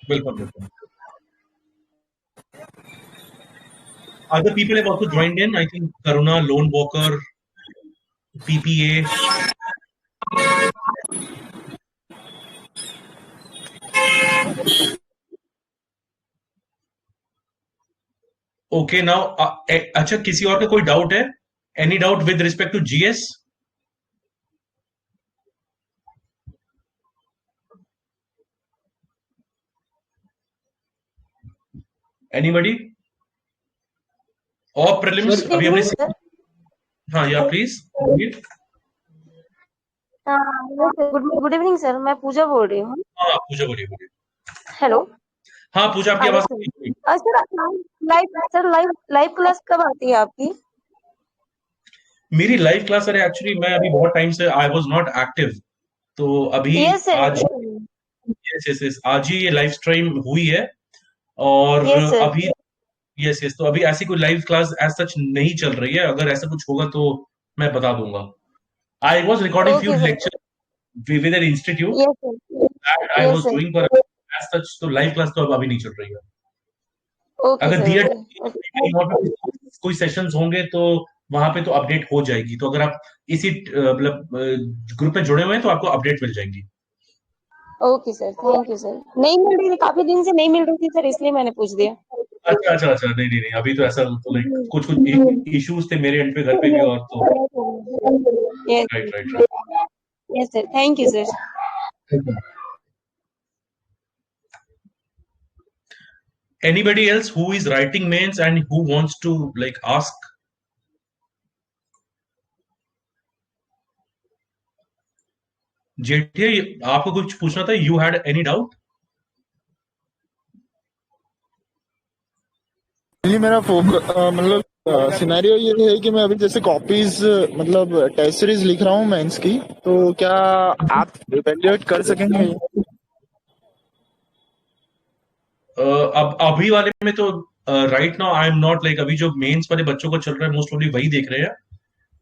Welcome. Other people have also joined in. I think Karuna, Lone Walker, PPA. Okay now अच्छा, किसी और का कोई डाउट है? Any doubt with respect to GS? Anybody? और प्रीलिम्स गुड अभी हमने इवनिंग सर। हाँ या प्लीज। गुड इवनिंग सर, मैं पूजा बोल रही हूँ। हाँ पूजा, बोलिए बोलिए। हेलो। हाँ पूजा, आपकी आवाज सर लाइव क्लास कब आती है आपकी? मेरी लाइव क्लास, अरे एक्चुअली मैं अभी बहुत टाइम से आई वाज नॉट एक्टिव, तो अभी यस सर। आज यस आज ही ये लाइव स्ट्रीम हुई है। और यस सर। अभी यस तो अभी ऐसी कोई लाइव क्लास एज सच नहीं चल रही है। अगर ऐसा कुछ होगा तो मैं बता दूंगा। I was recording few okay sir. Lecture with an institute yes sir. That I yes was sir. Doing, पर एज सच तो लाइव क्लास तो अब अभी नहीं चल रही है। ओके अगर सर। दिया ओके कहीं और पे कोई सेशंस होंगे तो वहां पे तो अपडेट हो जाएगी। तो अगर आप इसी मतलब ग्रुप में जुड़े हुए हैं तो आपको अपडेट मिल जाएंगी। Okay sir, thank you sir. नहीं मिल रही थी, काफी दिन से नहीं मिल रही थी सर, इसलिए मैंने पूछ दिया। अच्छा अच्छा अच्छा, नहीं नहीं नहीं, अभी तो ऐसा तो लाइक कुछ कुछ इश्यूज थे मेरे एंड पे, घर पे भी, और तो yes right right right. Yes sir, thank you sir. Anybody else who is writing mains and who wants to like ask? जेठे, आपको कुछ पूछना था? You had any doubt? मेरा मतलब सिनेरियो ये है कि मैं अभी जैसे कॉपीज मतलब टेस्ट सीरीज लिख रहा हूँ मेंस की, तो क्या आप इवैल्यूएट कर सकेंगे? अब अभी वाले में तो right now I am not like, अभी जो मेंस वाले बच्चों को चल रहा है मोस्ट प्रोबब्ली वही देख रहे हैं।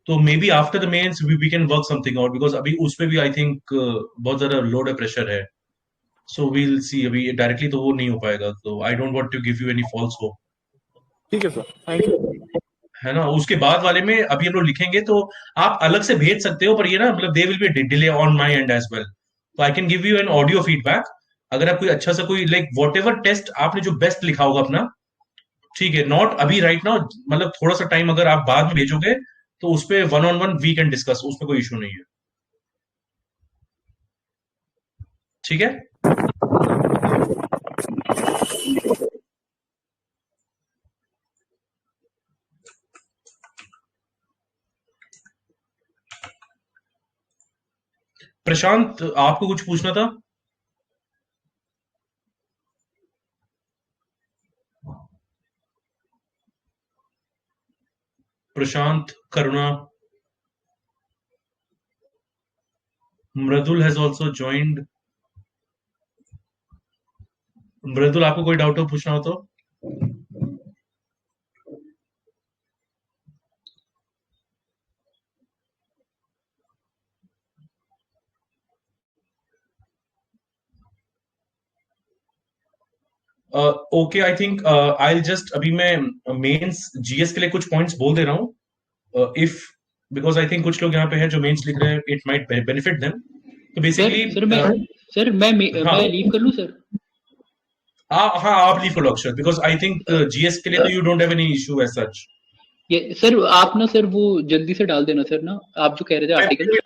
तो maybe after the mains we can work something out, because अभी उसमें भी आई थिंक बहुत ज्यादा लोड है, प्रेशर है। सो वील सी, अभी डायरेक्टली तो वो नहीं हो पाएगा, तो I don't want to give you any false hope. ठीक है सर, थैंक यू। है ना, उसके बाद वाले में अभी हम लोग लिखेंगे तो आप अलग से भेज सकते हो, पर ये ना मतलब they will be delay on my end as well. तो I can give you an audio feedback. अगर आप कोई अच्छा सा कोई लाइक वॉट एवर टेस्ट आपने जो बेस्ट लिखा होगा अपना, ठीक है, नॉट अभी राइट नाउ, मतलब थोड़ा सा टाइम अगर आप बाद में भेजोगे तो उस पर one on one we can discuss, उसमें कोई इशू नहीं है। ठीक है। प्रशांत, आपको कुछ पूछना था? प्रशांत, करुणा, मृदुल हैज ऑल्सो ज्वाइंड। मृदुल, आपको कोई डाउट हो, पूछना हो तो? Okay, I think I just अभी मैं मेंस जीएस के लिए कुछ पॉइंट्स बोल दे रहा हूँ। इफ बिकॉज आई थिंक कुछ लोग यहाँ पे हैं जो मेंस लिख रहे हैं, इट माइट बेनिफिट देम। तो बेसिकली सर मैं लीव कर लूं सर? हाँ आप लीव कर लो अक्षर, बिकॉज आई थिंक जीएस के लिए तो you don't have any issue as such. ये सर आप ना सर वो जल्दी से डाल देना सर ना, आप जो कह रहे थे आर्टिकल।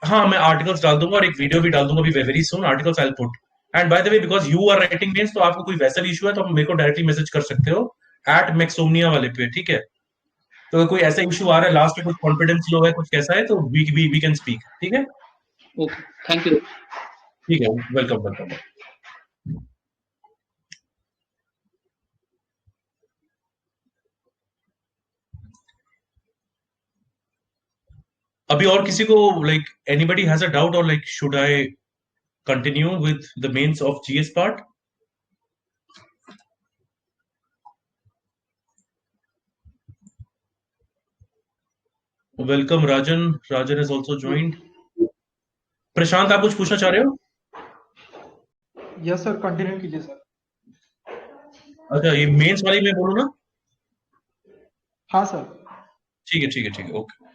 हाँ मैं आर्टिकल्स डाल दूंगा और एक वीडियो भी डाल दूंगा अभी very soon. Articles I will put. And by the way, because you are writing mains, तो आपको कोई वैसा इशू है तो आप मेरे को डायरेक्टली मैसेज कर सकते हो @मैक्सोमनिया वाले पे, ठीक है? तो अगर कोई ऐसा इशू आ रहा है, लास्ट में कुछ कॉन्फिडेंस लो है, कुछ कैसा है, तो वी कैन स्पीक, ठीक है? Okay, thank you. ठीक है, वेलकम वेलकम। अभी और किसी को like anybody has a doubt, और like should I continue with the mains of GS part? Welcome Rajan, Rajan has also joined. Prashant, आप कुछ पूछना चाह रहे हो? यस सर, कंटिन्यू कीजिए सर। अच्छा, ये मेंस वाली मैं बोलूं ना? हाँ सर। ठीक है ठीक है ठीक है, ओके।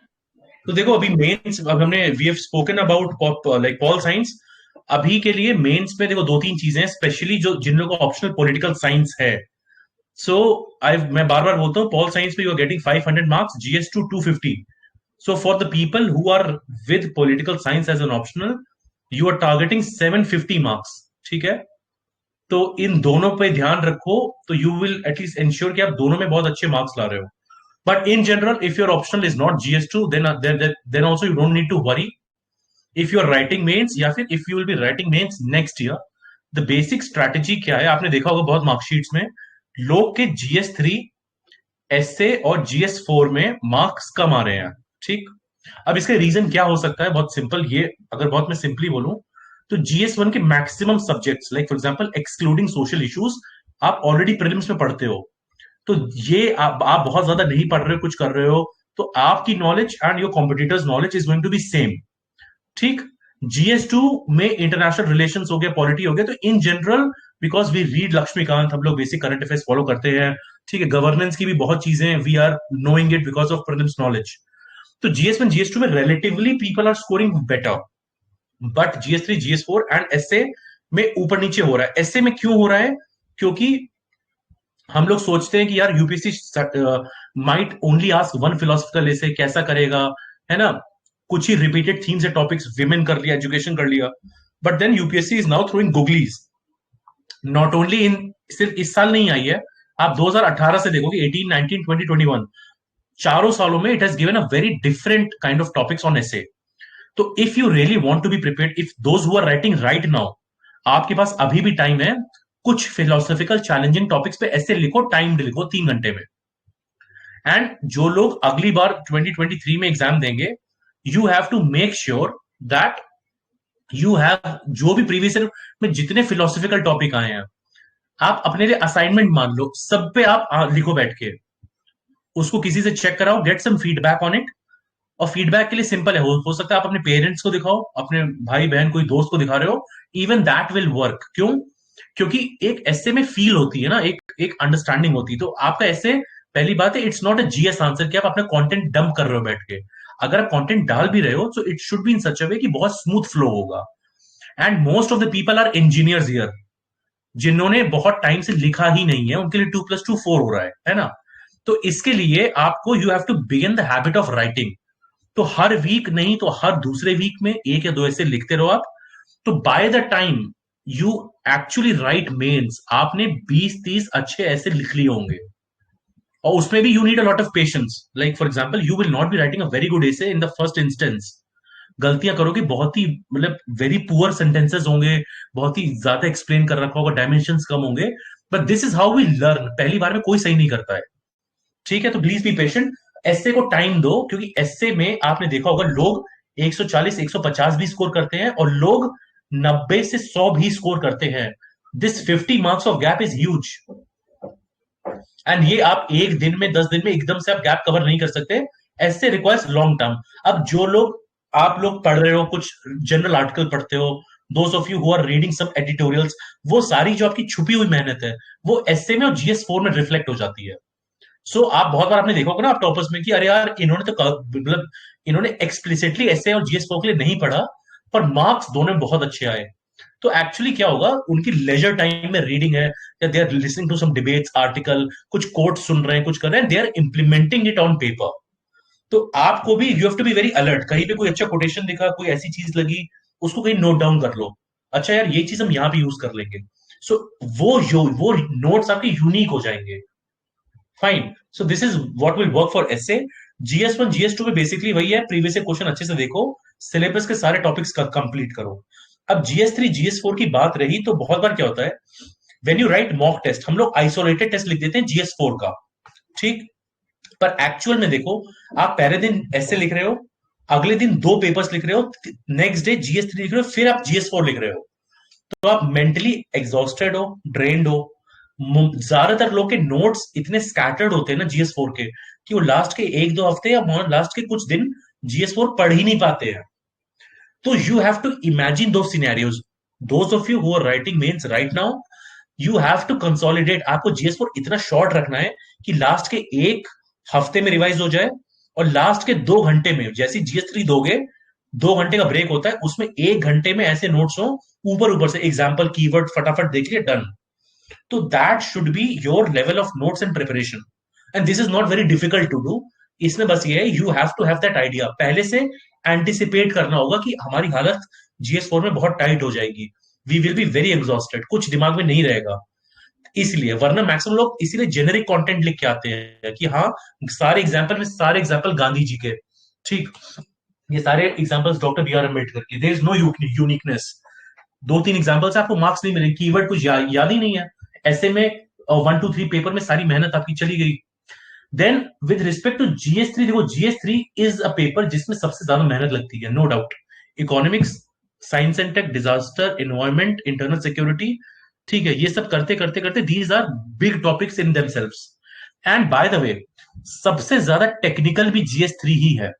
तो देखो अभी मेंस, अब हमने we have spoken about like pol science. अभी के लिए मेंस में देखो 2-3 चीजें, स्पेशली जो जिन लोगों को ऑप्शनल पॉलिटिकल साइंस है, सो मैं बार बार बोलता हूँ, पॉल साइंस पे you are getting 500 marks, GS2 250. So for the people who are with political science as an optional, you are targeting 750 marks. ठीक है, तो इन दोनों पे ध्यान रखो, तो यू विल एटलीस्ट इंश्योर कि आप दोनों में बहुत अच्छे मार्क्स ला रहे हो. But in general, if your optional is not GS2, then also you don't need to worry. If you are writing mains, या फिर if you will be writing mains next year, the basic strategy क्या है, आपने देखा होगा बहुत मार्कशीट्स में लोग के GS3 एसए और GS4 में मार्क्स कम आ रहे हैं. ठीक, अब इसका रीजन क्या हो सकता है? बहुत सिंपल. ये अगर बहुत मैं सिंपली बोलूं तो GS1 के maximum subjects, like for example excluding social issues, आप ऑलरेडी प्रीलिम्स में पढ़ते हो. तो ये आप बहुत ज्यादा नहीं पढ़ रहे हो, कुछ कर रहे हो, तो आपकी knowledge and your competitors knowledge is going to be same. ठीक, GS2 में इंटरनेशनल रिलेशंस हो गया, पॉलिटी हो गया, तो in general because we read Laxmikanth, हम लोग बेसिक करंट अफेयर्स फॉलो करते हैं. ठीक है, गवर्नेंस की भी बहुत चीजें we are knowing it because of prelims knowledge. तो GS1 GS2 में relatively people are scoring better, but GS3 GS4 and essay में ऊपर नीचे हो रहा है. एसए में क्यों हो रहा है? क्योंकि हम लोग सोचते हैं कि यार UPSC might only ask one philosophical essay, कैसा करेगा, है ना, कुछ ही रिपीटेड थीम्स है, टॉपिक्स, विमेन कर लिया, एजुकेशन कर लिया. But then UPSC is now throwing googlies, not only in, सिर्फ इस साल नहीं आई है, आप 2018 से देखोगे, 18, 19, 20, 21, चारों सालों में it has given a very different kind of topics on essay. तो if you really want to be prepared, if those who are writing right now, आपके पास अभी भी टाइम है, कुछ फिलोसॉफिकल चैलेंजिंग टॉपिक्स पे ऐसे लिखो, टाइम लिखो 3 घंटे में. एंड जो लोग अगली बार 2023 में एग्जाम देंगे, you have to make sure that you have, जो भी प्रीवियस ईयर में जितने फिलोसॉफिकल टॉपिक आए हैं, आप अपने लिए असाइनमेंट मान लो, सब पे आप लिखो बैठ के, उसको किसी से चेक कराओ, get some feedback on it. और फीडबैक के लिए सिंपल है, हो सकता है आप अपने पेरेंट्स को दिखाओ, अपने भाई बहन कोई दोस्त को दिखा रहे हो, इवन दैट विल वर्क. क्यों? क्योंकि एक ऐसे में फील होती है ना, एक अंडरस्टैंडिंग होती है. तो आपका ऐसे, पहली बात है, it's not a GS answer कि आप अपना कंटेंट डंप कर रहे हो बैठ के. अगर आप कंटेंट डाल भी रहे हो तो it should be in such a way कि बहुत स्मूथ फ्लो होगा. And most of the people are engineers here, जिन्होंने बहुत टाइम से लिखा ही नहीं है, उनके लिए 2+2 4 हो रहा है ना. तो इसके लिए आपको, you have to begin the habit of writing. तो हर वीक नहीं तो हर दूसरे वीक में 1 या 2 ऐसे लिखते रहो आप. तो by the time you actually write mains, आपने 20-30 अच्छे ऐसे लिख लिए होंगे. और उसमें भी you need a lot of patience. Like for example, you will not be writing a very good essay in the first instance. गलतियां करोगे, बहुत ही मतलब वेरी पुअर सेंटेंसेस होंगे, बहुत ही ज्यादा एक्सप्लेन कर रखा होगा, डायमेंशंस कम होंगे. But this is how we learn. पहली बार में कोई सही नहीं करता है. ठीक है, तो प्लीज बी पेशेंट. एस्से को टाइम दो, क्योंकि एस्से में आपने देखा होगा लोग 140 150 भी स्कोर करते हैं, और लोग 90 से 100 भी स्कोर करते हैं. This 50 marks of gap is huge. And ये आप एक दिन में, 10 दिन में एकदम से आप गैप कवर नहीं कर सकते. एस्से रिक्वायर्स लॉन्ग टर्म. अब जो लोग, आप लोग पढ़ रहे हो, कुछ जनरल आर्टिकल पढ़ते हो, those of you who are reading some editorials, वो सारी जो आपकी छुपी हुई मेहनत है, वो एस्से में और GS4 में रिफ्लेक्ट हो जाती है. सो आप बहुत बार आपने देखा होगा ना आप टॉपर्स में कि अरे यार, इन्होंने तो मतलब इन्होंने एक्सप्लिसिटली एसए और GS4 के लिए नहीं पढ़ा, पर मार्क्स दोनों में बहुत अच्छे आए. तो एक्चुअली क्या होगा, उनकी लेजर टाइम में रीडिंग है, या they are listening to some debates, article, कुछ कोट सुन रहे हैं, कुछ कर रहे हैं, they are implementing it on paper. तो आपको भी, you have to be very alert. कहीं पे कोई अच्छा कोटेशन दिखा, कोई ऐसी चीज लगी, उसको कहीं नोट डाउन कर लो. अच्छा यार, ये चीज हम यहाँ पे यूज कर लेंगे. सो वो नोट्स आपके यूनिक हो जाएंगे. Fine. So this is what will work for essay. GS1 GS2 में बेसिकली वही है, प्रीवियस क्वेश्चन अच्छे से देखो, सिलेबस के सारे टॉपिक्स का कंप्लीट करो. अब GS3 GS4 की बात रही, तो बहुत बार क्या होता है, when you write mock test, हम लोग आइसोलेटेड टेस्ट लिख देते हैं GS4 का. ठीक, पर एक्चुअल में देखो, आप पहले दिन एसए लिख रहे हो, अगले दिन 2 पेपर्स लिख रहे हो, नेक्स्ट डे GS3 लिख रहे हो, फिर आप GS4 लिख रहे हो. तो आप मेंटली एग्जॉस्टेड हो, ड्रेन्ड हो. ज्यादातर लोग के नोट्स इतने स्कैटर्ड होते हैं ना GS4 के, कि वो लास्ट के 1-2 हफ्ते या लास्ट के कुछ दिन GS4 पढ़ ही नहीं पाते हैं. तो यू हैव टू इमेजिन दो scenarios. Those of you who are writing mains right now, you have to consolidate. आपको GS4 इतना शॉर्ट रखना है कि लास्ट के 1 हफ्ते में रिवाइज हो जाए, और लास्ट के 2 घंटे में, जैसे GS3 दोगे, 2 घंटे का ब्रेक होता है, उसमें 1 घंटे में ऐसे नोट्स हो, ऊपर से एग्जाम्पल, कीवर्ड फटाफट देख लिया, डन. तो that should be your level of notes and preparation, and this is not very difficult to do. इसमें बस ये है, you have to have that idea, पहले से एंटिसिपेट करना होगा कि हमारी हालत GS4 में बहुत टाइट हो जाएगी, we will be very exhausted, कुछ दिमाग में नहीं रहेगा। इसलिए, वरना मैक्सिमम लोग इसीलिए जेनेरिक कंटेंट लिख के आते हैं कि हाँ सारे एग्जांपल गांधी जी के, ठीक, ये सारे examples doctor B R Ambedkar के, there is no uniqueness. 2-3 examples आपको मार्क्स नहीं मिलेंगे, कीवर्ड कुछ याद ही नहीं है, ऐसे में 1-2-3 पेपर में सारी मेहनत आपकी चली गई। Then with respect to GS3, देखो GS3 इज अ पेपर जिसमें सबसे ज्यादा मेहनत लगती है, no doubt. Economics, science and tech, disaster, environment, internal security, ठीक है, ये सब करते करते करते these are big topics in themselves. And by the way, सबसे ज्यादा टेक्निकल भी GS3 ही है।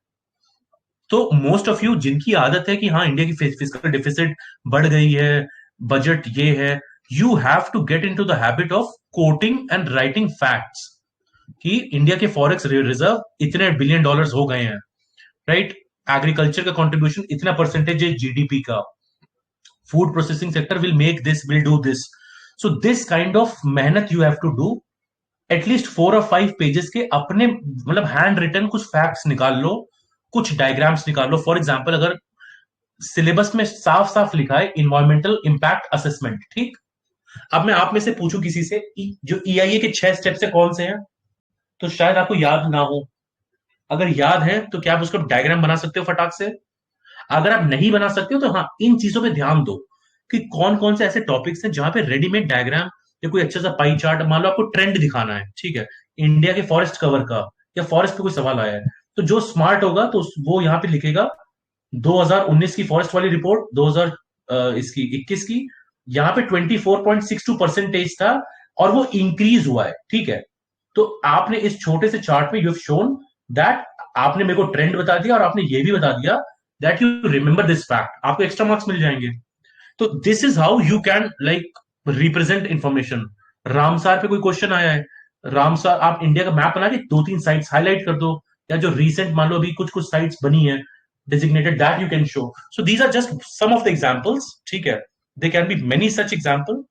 तो मोस्ट ऑफ यू जिनकी आदत है कि हाँ इंडिया की फिजिकल डिफिसिट बढ़ गई है, बजट ये है, you have to get into the habit of quoting and writing facts कि इंडिया के फॉरेक्स रिजर्व इतने बिलियन डॉलर्स हो गए हैं, राइट, एग्रीकल्चर का कंट्रीब्यूशन इतना परसेंटेज है GDP का, food processing sector will make this, will do this. So this kind of मेहनत you have to do, at least 4 और 5 पेजेस के अपने मतलब हैंड रिटन कुछ फैक्ट्स निकाल लो, कुछ डायग्राम्स निकाल लो। फॉर एग्जाम्पल, अगर सिलेबस में साफ साफ लिखा है इन्वायरमेंटल इंपैक्ट असेसमेंट, ठीक, अब मैं आप में से पूछूं किसी से जो EIA के 6 स्टेप से कौन से हैं, तो शायद आपको याद ना हो। अगर याद है तो क्या आप उसका डायग्राम बना सकते हो फटाक से? अगर आप नहीं बना सकते हो तो हाँ, इन चीजों पे ध्यान दो कि कौन कौन से ऐसे टॉपिक्स हैं जहां पे रेडीमेड डायग्राम या कोई अच्छा सा पाई चार्ट, मान लो आपको ट्रेंड दिखाना है, ठीक है, इंडिया के फॉरेस्ट कवर का, या फॉरेस्ट पे कोई सवाल आया है, तो जो स्मार्ट होगा तो वो यहाँ पे लिखेगा 2019 की फॉरेस्ट वाली रिपोर्ट, 2021 की, यहाँ पे 24.62% था और वो इंक्रीज हुआ है, ठीक है। तो आपने इस छोटे से चार्ट में यू हैव शोन दैट, आपने मेरे को ट्रेंड बता दिया और आपने ये भी बता दिया that you remember this fact, आपको एक्स्ट्रा मार्क्स मिल जाएंगे। तो this is how you can like represent information. Ramsar पे कोई क्वेश्चन आया है, रामसार आप इंडिया का मैप बना के 2-3 साइट्स हाईलाइट कर दो, या जो रीसेंट मान लो अभी कुछ कुछ साइट्स बनी है designated, that you can show. So these are just some of the examples, ठीक है, there can be many such example।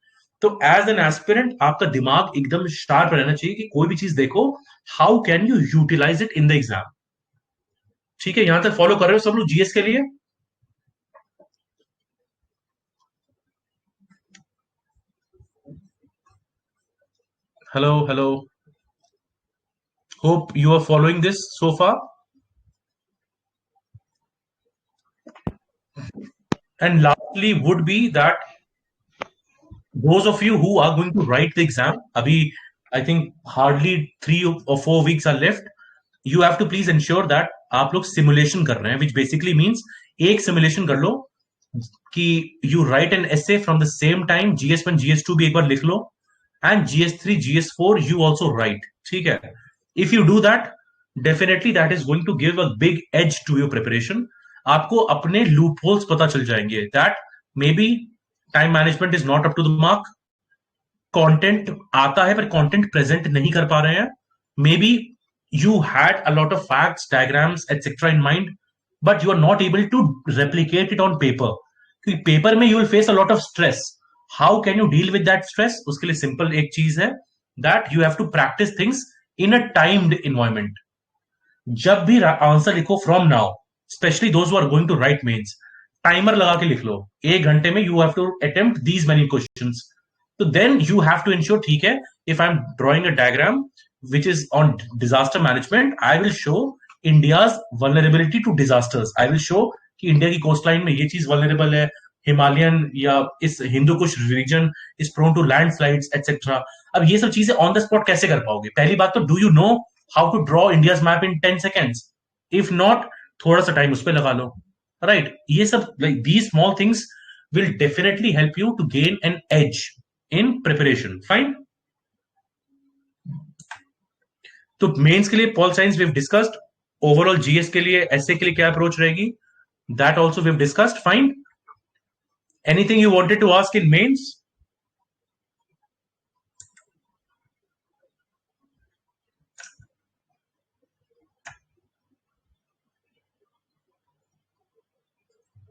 तो एज एन एस्पिरेंट आपका दिमाग एकदम शार्प रहना चाहिए कि कोई भी चीज देखो, how can you utilise it in the exam, ठीक है। यहां तक फॉलो कर रहे हो सब लोग GS के लिए? Hello hello, hope you are following this so far. And lastly would be that those of you who are going to write the exam, abhi I think hardly 3 or 4 weeks are left, you have to please ensure that आप लोग सिमुलेशन कर रहे हैं, which basically means एक सिमुलेशन कर लो कि you write an essay from the same time, GS1 GS2 भी एक बार लिख लो, and GS3 GS4 you also write, ठीक है। if you do that, definitely that is going to give a big edge to your preparation। आपको अपने लूप होल्स पता चल जाएंगे, that may be time management is not up to the mark, content आता है पर कंटेंट प्रेजेंट नहीं कर पा रहे हैं, may be you had a lot of facts, diagrams, etc. in mind, but you are not able to replicate it on paper, क्योंकि पेपर में you will face a lot of stress। how can you deal with that stress? उसके लिए सिंपल एक चीज है, that you have to practice things in a timed environment। जब भी आंसर लिखो from now, specially those who are going to write mains, timer लगा के लिख लो, 1 घंटे में you have to attempt these many questions. तो then you have to ensure, ठीक है, if I am drawing a diagram which is on disaster management, I will show India's vulnerability to disasters। I will show कि इंडिया की कोस्टलाइन में ये चीज वल्नरेबल है, हिमालयन या इस Hindu Kush region is prone to landslides etcetera. अब ये सब चीजें ऑन द स्पॉट कैसे कर पाओगे? पहली बात तो, do you know how to draw India's map in 10 seconds? If not, थोड़ा सा टाइम उस पर लगा लो, राइट। ये सब like these small things will definitely help you to gain an edge in preparation. Fine. तो मेंस के लिए pol science we have discussed, overall GS के लिए, एसए के लिए क्या अप्रोच रहेगी, that also we have discussed. Fine. Anything you wanted to ask in mains?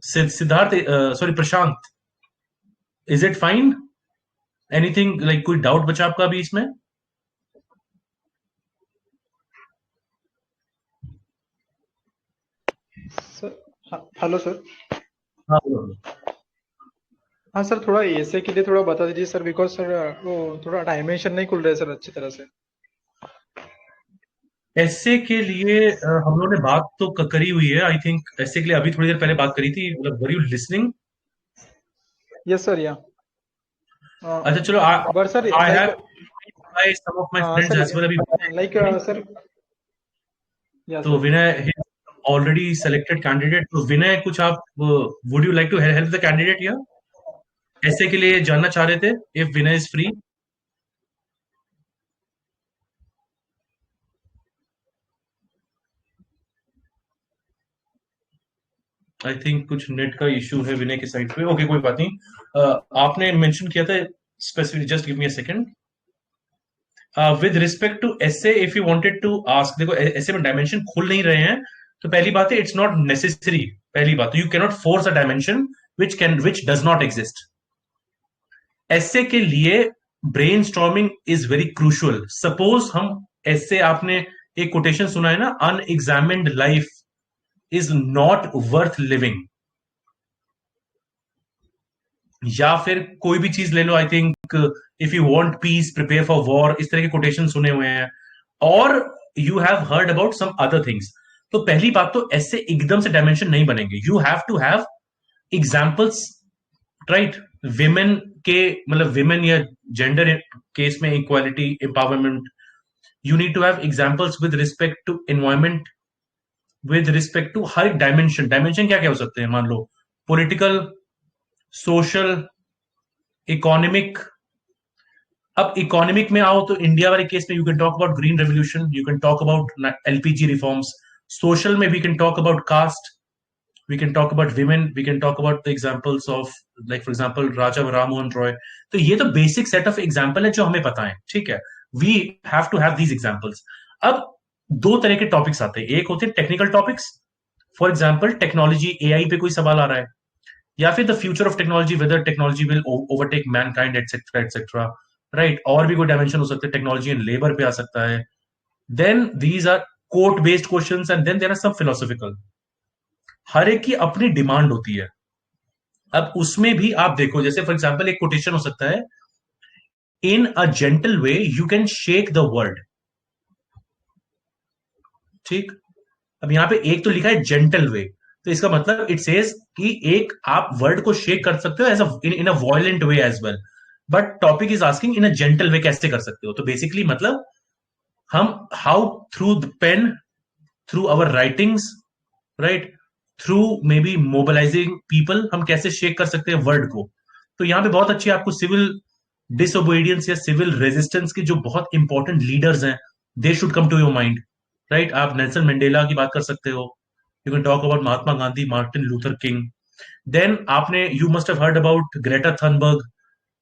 Siddharth, sorry Prashant, is it fine? Anything like कोई डाउट बचा आपका अभी इसमें? Sir hello sir. हाँ बोलो। हाँ सर, थोड़ा ऐसे के लिए थोड़ा बता दीजिए सर, बिकॉज सर वो थोड़ा डायमेंशन नहीं खुल रहे सर अच्छी तरह से। ऐसे के लिए हम लोगों ने बात तो करी हुई है, आई थिंक ऐसे के लिए अभी थोड़ी देर पहले बात करी थी, मतलब were you listening? Yes sir, yeah अच्छा चलो, but sir I like, have some of my friends sir as well अभी। लाइक सर, या तो sir. Vinay already selected candidate, तो विनय कुछ आप would you like to help the candidate या ऐसे के लिए जानना चाह रहे थे if Vinay is free? I think कुछ नेट का इशू है विनय की साइड पे। ओके कोई बात नहीं। आपने मेंशन किया था specific, just give me a second. With respect to essay, if you wanted to ask, देखो ऐसे में डायमेंशन खुल नहीं रहे हैं, तो पहली बात है इट्स नॉट नेसेसरी। पहली बात, you can not force a dimension which does not exist. ऐसे के लिए brainstorming is very crucial. Suppose हम ऐसे, आपने एक कोटेशन सुना है ना, unexamined life is not worth living, या फिर कोई भी चीज ले लो, I think if you want peace prepare for war, इस तरह के कोटेशन सुने हुए हैं, और you have heard about some other things. तो पहली बात तो ऐसे एकदम से डायमेंशन नहीं बनेंगे, you have to have examples, right? Women के, मतलब विमेन या जेंडर केस में equality, empowerment, you need to have examples with respect to environment, with respect to हर डायमेंशन। डायमेंशन क्या क्या हो सकते हैं? मान लो पॉलिटिकल, सोशल, इकोनॉमिक। अब इकोनॉमिक में आओ तो इंडिया वाले केस में you can talk about green revolution, you can talk about LPG reforms. Social में we can talk about cast, we can talk about women, we can talk about the examples of, like for example Raja Ram Mohan Roy। तो ये तो बेसिक सेट ऑफ एग्जांपल है जो हमें पता है, ठीक है? We have to have these examples. अब दो तरह के टॉपिक्स आते हैं, एक होते हैं technical topics, for example technology, AI पे कोई सवाल आ रहा है, या फिर the future of technology, whether technology will overtake mankind etcetera etcetera, right? और भी कोई डायमेंशन हो सकते हैं, टेक्नोलॉजी एंड लेबर पे आ सकता है। Then these are quote based questions, and then there are some philosophical. हर एक की अपनी डिमांड होती है। अब उसमें भी आप देखो, जैसे फॉर एग्जांपल एक कोटेशन हो सकता है, in a gentle way you can shake the world, ठीक? अब यहां पे एक तो लिखा है जेंटल वे, तो इसका मतलब इट सेज कि एक आप वर्ल्ड को शेक कर सकते हो as in a violent way as well, but topic is asking in a gentle way कैसे कर सकते हो? तो बेसिकली मतलब हम how through the pen, through our writings, right, through may be mobilising people, हम कैसे शेक कर सकते हैं वर्ल्ड को। तो यहां पे बहुत अच्छी आपको सिविल डिसओबीडियंस या सिविल रेजिस्टेंस के जो बहुत इंपॉर्टेंट लीडर्स हैं, they should come to your mind, right? आप नेल्सन मंडेला की बात कर सकते हो, you can talk about Mahatma Gandhi, Martin Luther King. Then आपने, you must have heard about Greta Thunberg,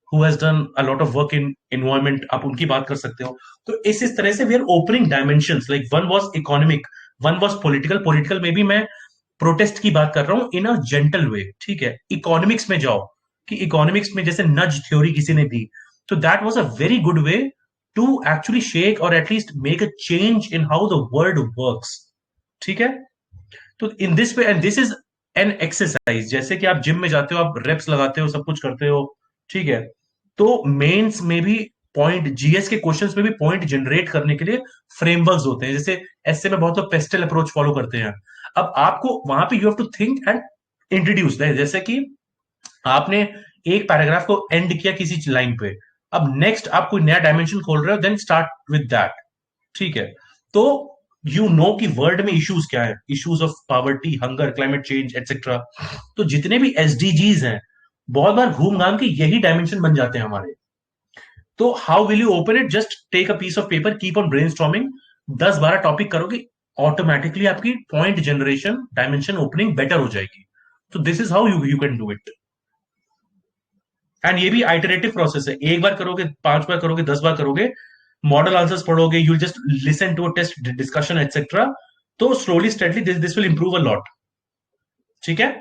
who has done a lot of work in environment, आप उनकी बात कर सकते हो। तो इस तरह से we are opening dimensions, like one was economic, one was political. Political में भी मैं प्रोटेस्ट की बात कर रहा हूं इन अ जेंटल वे, ठीक है? इकोनॉमिक्स में जाओ, कि इकोनॉमिक्स में जैसे नज थ्योरी किसी ने दी, तो that was a very good way to actually shake और at least make a change in how the world works, ठीक है? तो in this way, and this is an exercise, जैसे कि आप जिम में जाते हो, आप रेप्स लगाते हो, सब कुछ करते हो, ठीक है? तो मेंस में भी पॉइंट, जीएस के क्वेश्चंस में भी पॉइंट जनरेट करने के लिए फ्रेमवर्क्स होते हैं। जैसे ऐसे में बहुत लोग पेस्टल अप्रोच फॉलो करते हैं। अब आपको वहां पे you have to think and introduce, जैसे कि आपने एक पैराग्राफ को एंड किया किसी लाइन पे, अब नेक्स्ट आप कोई नया डायमेंशन खोल रहे हो, देन स्टार्ट विद दैट, ठीक है? तो यू नो कि वर्ल्ड में इश्यूज क्या है, issues of poverty, hunger, climate change etcetera. तो जितने भी एसडीजीज हैं, बहुत बार घूम घाम के यही डायमेंशन बन जाते हैं हमारे। तो how will you open it? Just take a piece of paper, keep on brainstorming, 10-12 topic करोगे, ऑटोमेटिकली आपकी point generation, dimension opening better हो जाएगी। तो this is how you can do it. And ये भी आइटरेटिव प्रोसेस है, एक बार करोगे, 5 बार करोगे, 10 बार करोगे, मॉडल आंसर्स पढ़ोगे, you just listen to a test discussion etcetera, तो slowly steadily this will improve a lot, ठीक है?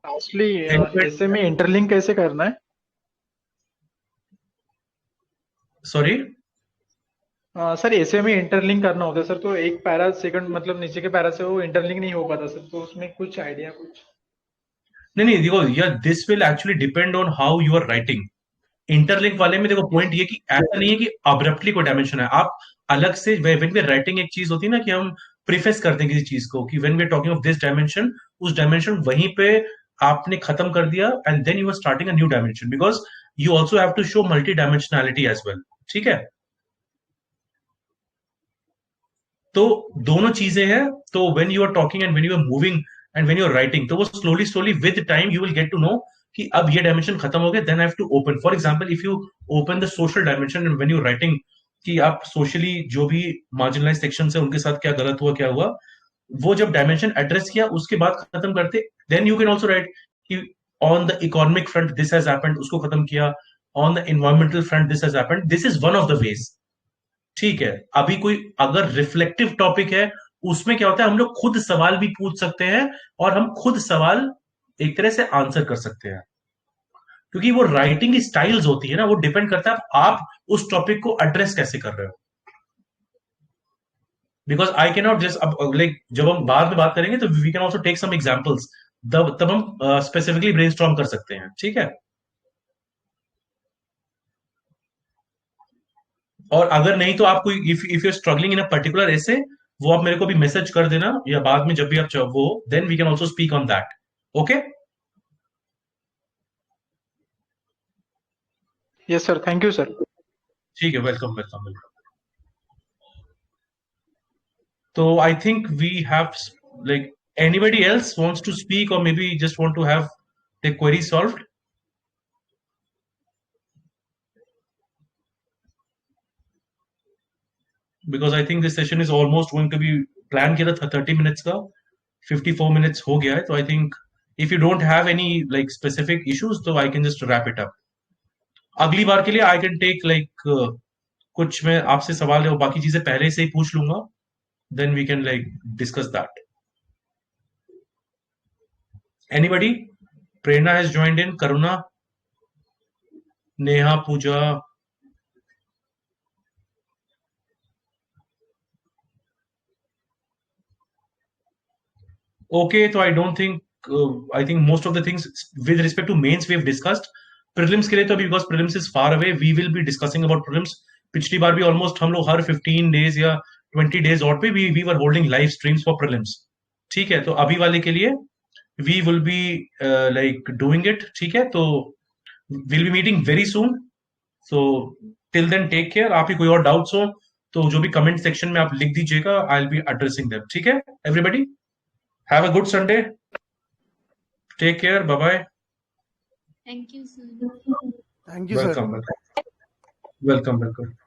एक्चुअली ऐसे में इंटरलिंक कैसे करना है? सॉरी सर ऐसे में इंटरलिंक करना होता है सर, तो एक पैरा सेकंड मतलब नीचे के पैरा से वो इंटरलिंक नहीं हो पाता सर, तो उसमें कुछ आइडिया कुछ? नहीं देखो यार, this will actually depend on how you are writing. Interlink वाले में देखो पॉइंट ये कि ऐसा नहीं है कि अब्रप्टली कोई डायमेंशन है। आप अलग से व्हेन वी राइटिंग एक चीज होती है ना कि हम प्रीफेस करते हैं किसी चीज को कि when we are talking of this dimension, उस डायमेंशन वहीं पे आपने खत्म कर दिया and then you are starting a new dimension, because you also have to show multi dimensionality as well. ठीक है, तो दोनों चीजें हैं। तो when you are talking and when you are moving and when you are writing, तो वो slowly slowly with time you will get to know कि अब ये डायमेंशन खत्म हो गया, then I have to open. For example if you open the social dimension and when you writing कि आप सोशली जो भी मार्जिनलाइज सेक्शन है उनके साथ क्या गलत हुआ क्या हुआ, वो जब डायमेंशन एड्रेस किया उसके बाद खत्म करते, then you can also write कि on the economic front this has happened, उसको खत्म किया। On the environmental front this has happened, this is one of the ways. ठीक है, अभी कोई अगर रिफ्लेक्टिव टॉपिक है उसमें क्या होता है, हम लोग खुद सवाल भी पूछ सकते हैं और हम खुद सवाल एक तरह से आंसर कर सकते हैं, क्योंकि वो राइटिंग की स्टाइल्स होती है ना, वो डिपेंड करता है आप उस टॉपिक को एड्रेस कैसे कर रहे हो। Because I can not just अब लाइक जब हम बाद में बात करेंगे तो we can also take some examples, तब हम स्पेसिफिकली ब्रेनस्टॉर्म कर सकते हैं। ठीक है, और अगर नहीं तो आप कोई if you are struggling in a particular essay, वो आप मेरे को भी मैसेज कर देना या बाद में जब भी आप चाहो, वो then we can also speak on that. Okay, yes sir, thank you sir. ठीक है, वेलकम वेलकम वेलकम। तो I think we have like anybody else wants to speak or maybe just want to have the query solved? Because I think this session is almost going to be planned किया था 30 minutes का, 54 minutes हो गया है, तो I think if you don't have any like specific issues तो I can just wrap it up. अगली बार के लिए I can take like कुछ मैं आपसे सवाल है वो बाकी चीजें पहले से ही पूछ लूंगा, then we can like discuss that. Anybody? Prerna has joined in, Karuna, Neha, Pooja. Okay, so I don't think I think most of the things with respect to mains we have discussed. Prelims के लिए तो because prelims is far away, we will be discussing about prelims. पिछली बार भी almost हम लोग हर 15 days या 20 days और पे we were holding live streams for prelims. ठीक है, तो अभी वाले के लिए we will be like doing it. ठीक है, तो we'll be meeting very soon. So till then take care. आप ही कोई और doubts हो तो जो भी comment section में आप लिख दीजिएगा, I'll be addressing them. ठीक है, everybody? Have a good Sunday. Take care. Bye bye. Thank you, sir. Thank you sir. Welcome. Welcome. Welcome.